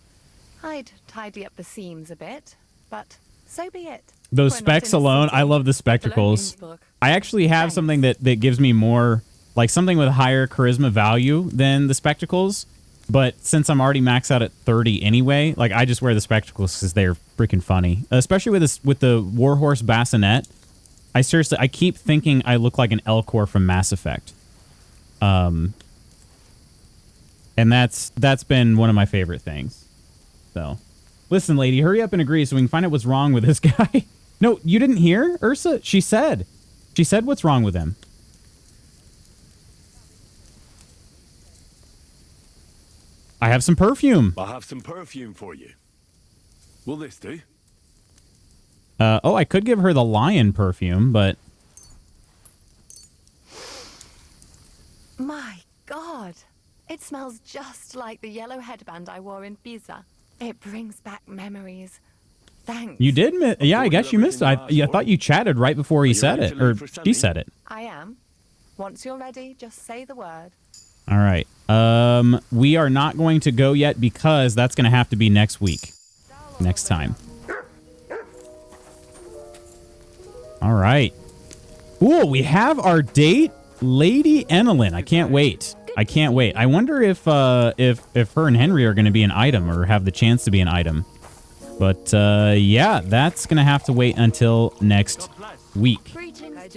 I'd tidy up the seams a bit, but so be it. Those We're not specs in a alone, city. I love the spectacles. I actually have something that gives me more, like something with higher charisma value than the spectacles. But since I'm already maxed out at 30 anyway, like I just wear the spectacles because they're freaking funny. Especially with the Warhorse bassinet. I keep thinking I look like an Elcor from Mass Effect. And that's been one of my favorite things. So, listen, lady, hurry up and agree so we can find out what's wrong with this guy. No, you didn't hear, Ursa? She said what's wrong with him. I have some perfume. I have some perfume for you. Will this do? Oh, I could give her the lion perfume, but... My God, it smells just like the yellow headband I wore in Pisa. It brings back memories. Thanks. You did? Yeah, I guess you missed it. I thought you chatted right before he said it, or she said it. I am. Once you're ready, just say the word. All right. We are not going to go yet because that's going to have to be next week. Next time. All right. Cool. We have our date, Lady Enelin. I can't wait. I can't wait. I wonder if her and Henry are going to be an item or have the chance to be an item. But yeah, that's going to have to wait until next week. Let's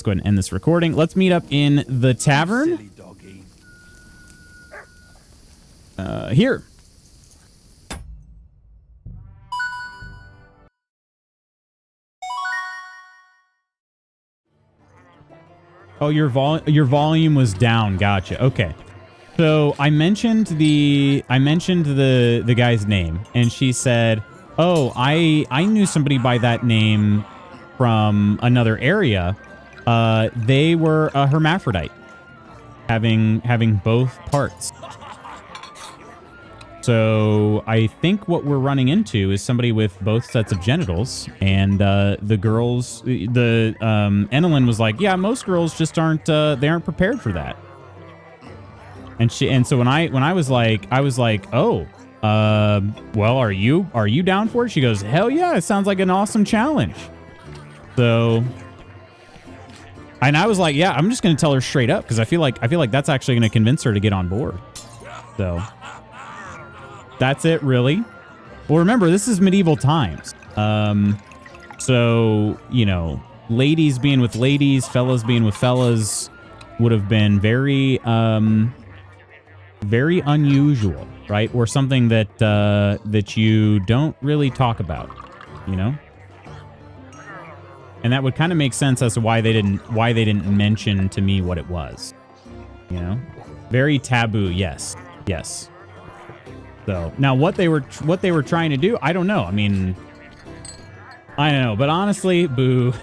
go ahead and end this recording. Let's meet up in the tavern. Here. Oh, your volume was down. Gotcha. Okay. So I mentioned the guy's name, and she said, "Oh, I knew somebody by that name from another area. They were a hermaphrodite, having both parts." So I think what we're running into is somebody with both sets of genitals, and the girls, Enelin was like, "Yeah, most girls just aren't prepared for that." And so when I was like, "Oh, well, are you down for it?" She goes, "Hell yeah, it sounds like an awesome challenge." So, and I was like, "Yeah, I'm just gonna tell her straight up because I feel like that's actually gonna convince her to get on board." So. That's it, really. Well, remember, this is medieval times. So, you know, ladies being with ladies, fellas being with fellas would have been very, very unusual, right? Or something that that you don't really talk about, you know? And that would kind of make sense as to why they didn't mention to me what it was, you know? Very taboo, yes. Yes. So now what they were trying to do, I don't know. I mean, I don't know, but honestly, boo.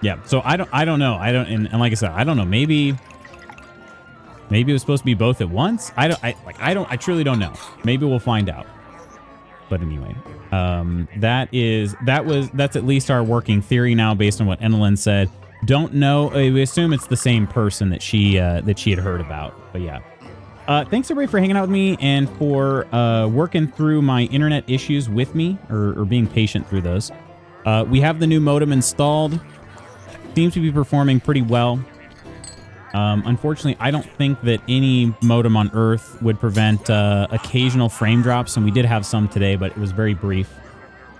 Yeah. So I don't know. And like I said, I don't know. Maybe it was supposed to be both at once. I truly don't know. Maybe we'll find out. But anyway, that's at least our working theory now based on what Enelin said. Don't know. We assume it's the same person that she had heard about. But yeah. Thanks everybody for hanging out with me and for working through my internet issues with me or being patient through those. We have the new modem installed. Seems to be performing pretty well. Unfortunately, I don't think that any modem on Earth would prevent occasional frame drops, and we did have some today, but it was very brief.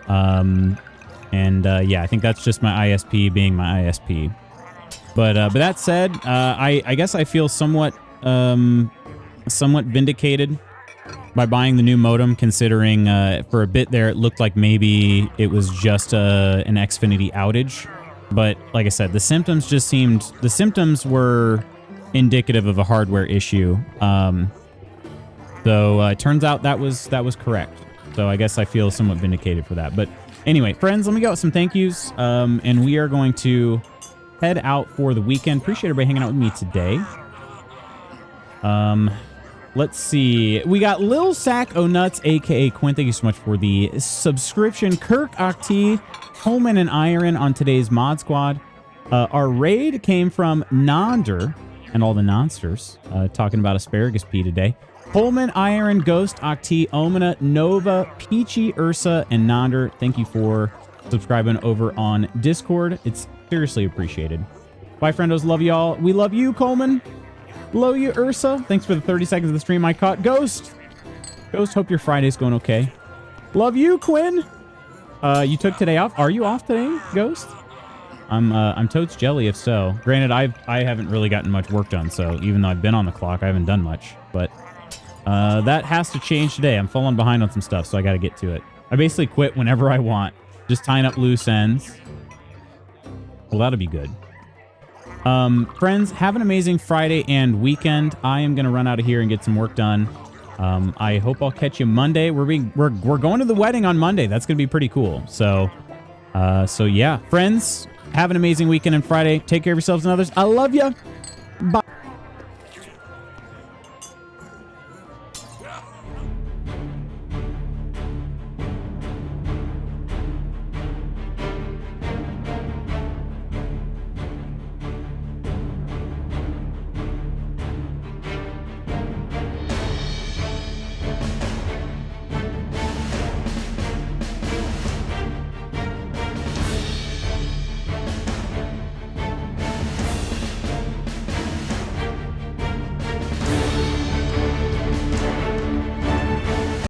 Yeah, I think that's just my ISP being my ISP. But that said, I guess I feel somewhat vindicated by buying the new modem, considering for a bit there it looked like maybe it was just an Xfinity outage. But like I said, the symptoms were indicative of a hardware issue. So it turns out that was correct. So I guess I feel somewhat vindicated for that. But anyway, friends, let me go with some thank yous. And we are going to head out for the weekend. Appreciate everybody hanging out with me today. Let's see. We got Lil Sack O'Nuts, aka Quinn. Thank you so much for the subscription. Kirk Octi, Holman, and Iron on today's Mod Squad. Our raid came from Nonder and all the nonsters, talking about asparagus pea today. Holman, Iron, Ghost, Octi, Omina, Nova, Peachy, Ursa, and Nonder. Thank you for subscribing over on Discord. It's seriously appreciated. Bye, friendos. Love y'all. We love you, Coleman. Love you, Ursa. Thanks for the 30 seconds of the stream I caught. Ghost, hope your Friday's going okay. Love you, Quinn. You took today off. Are you off today, Ghost? I'm totes jelly if so. Granted, I haven't really gotten much work done, so even though I've been on the clock, I haven't done much. But that has to change today. I'm falling behind on some stuff, so I got to get to it. I basically quit whenever I want. Just tying up loose ends. Well, that'll be good. Friends, have an amazing Friday and weekend. I am going to run out of here and get some work done. I hope I'll catch you Monday. We're going to the wedding on Monday. That's going to be pretty cool. So yeah, friends, have an amazing weekend and Friday. Take care of yourselves and others. I love you.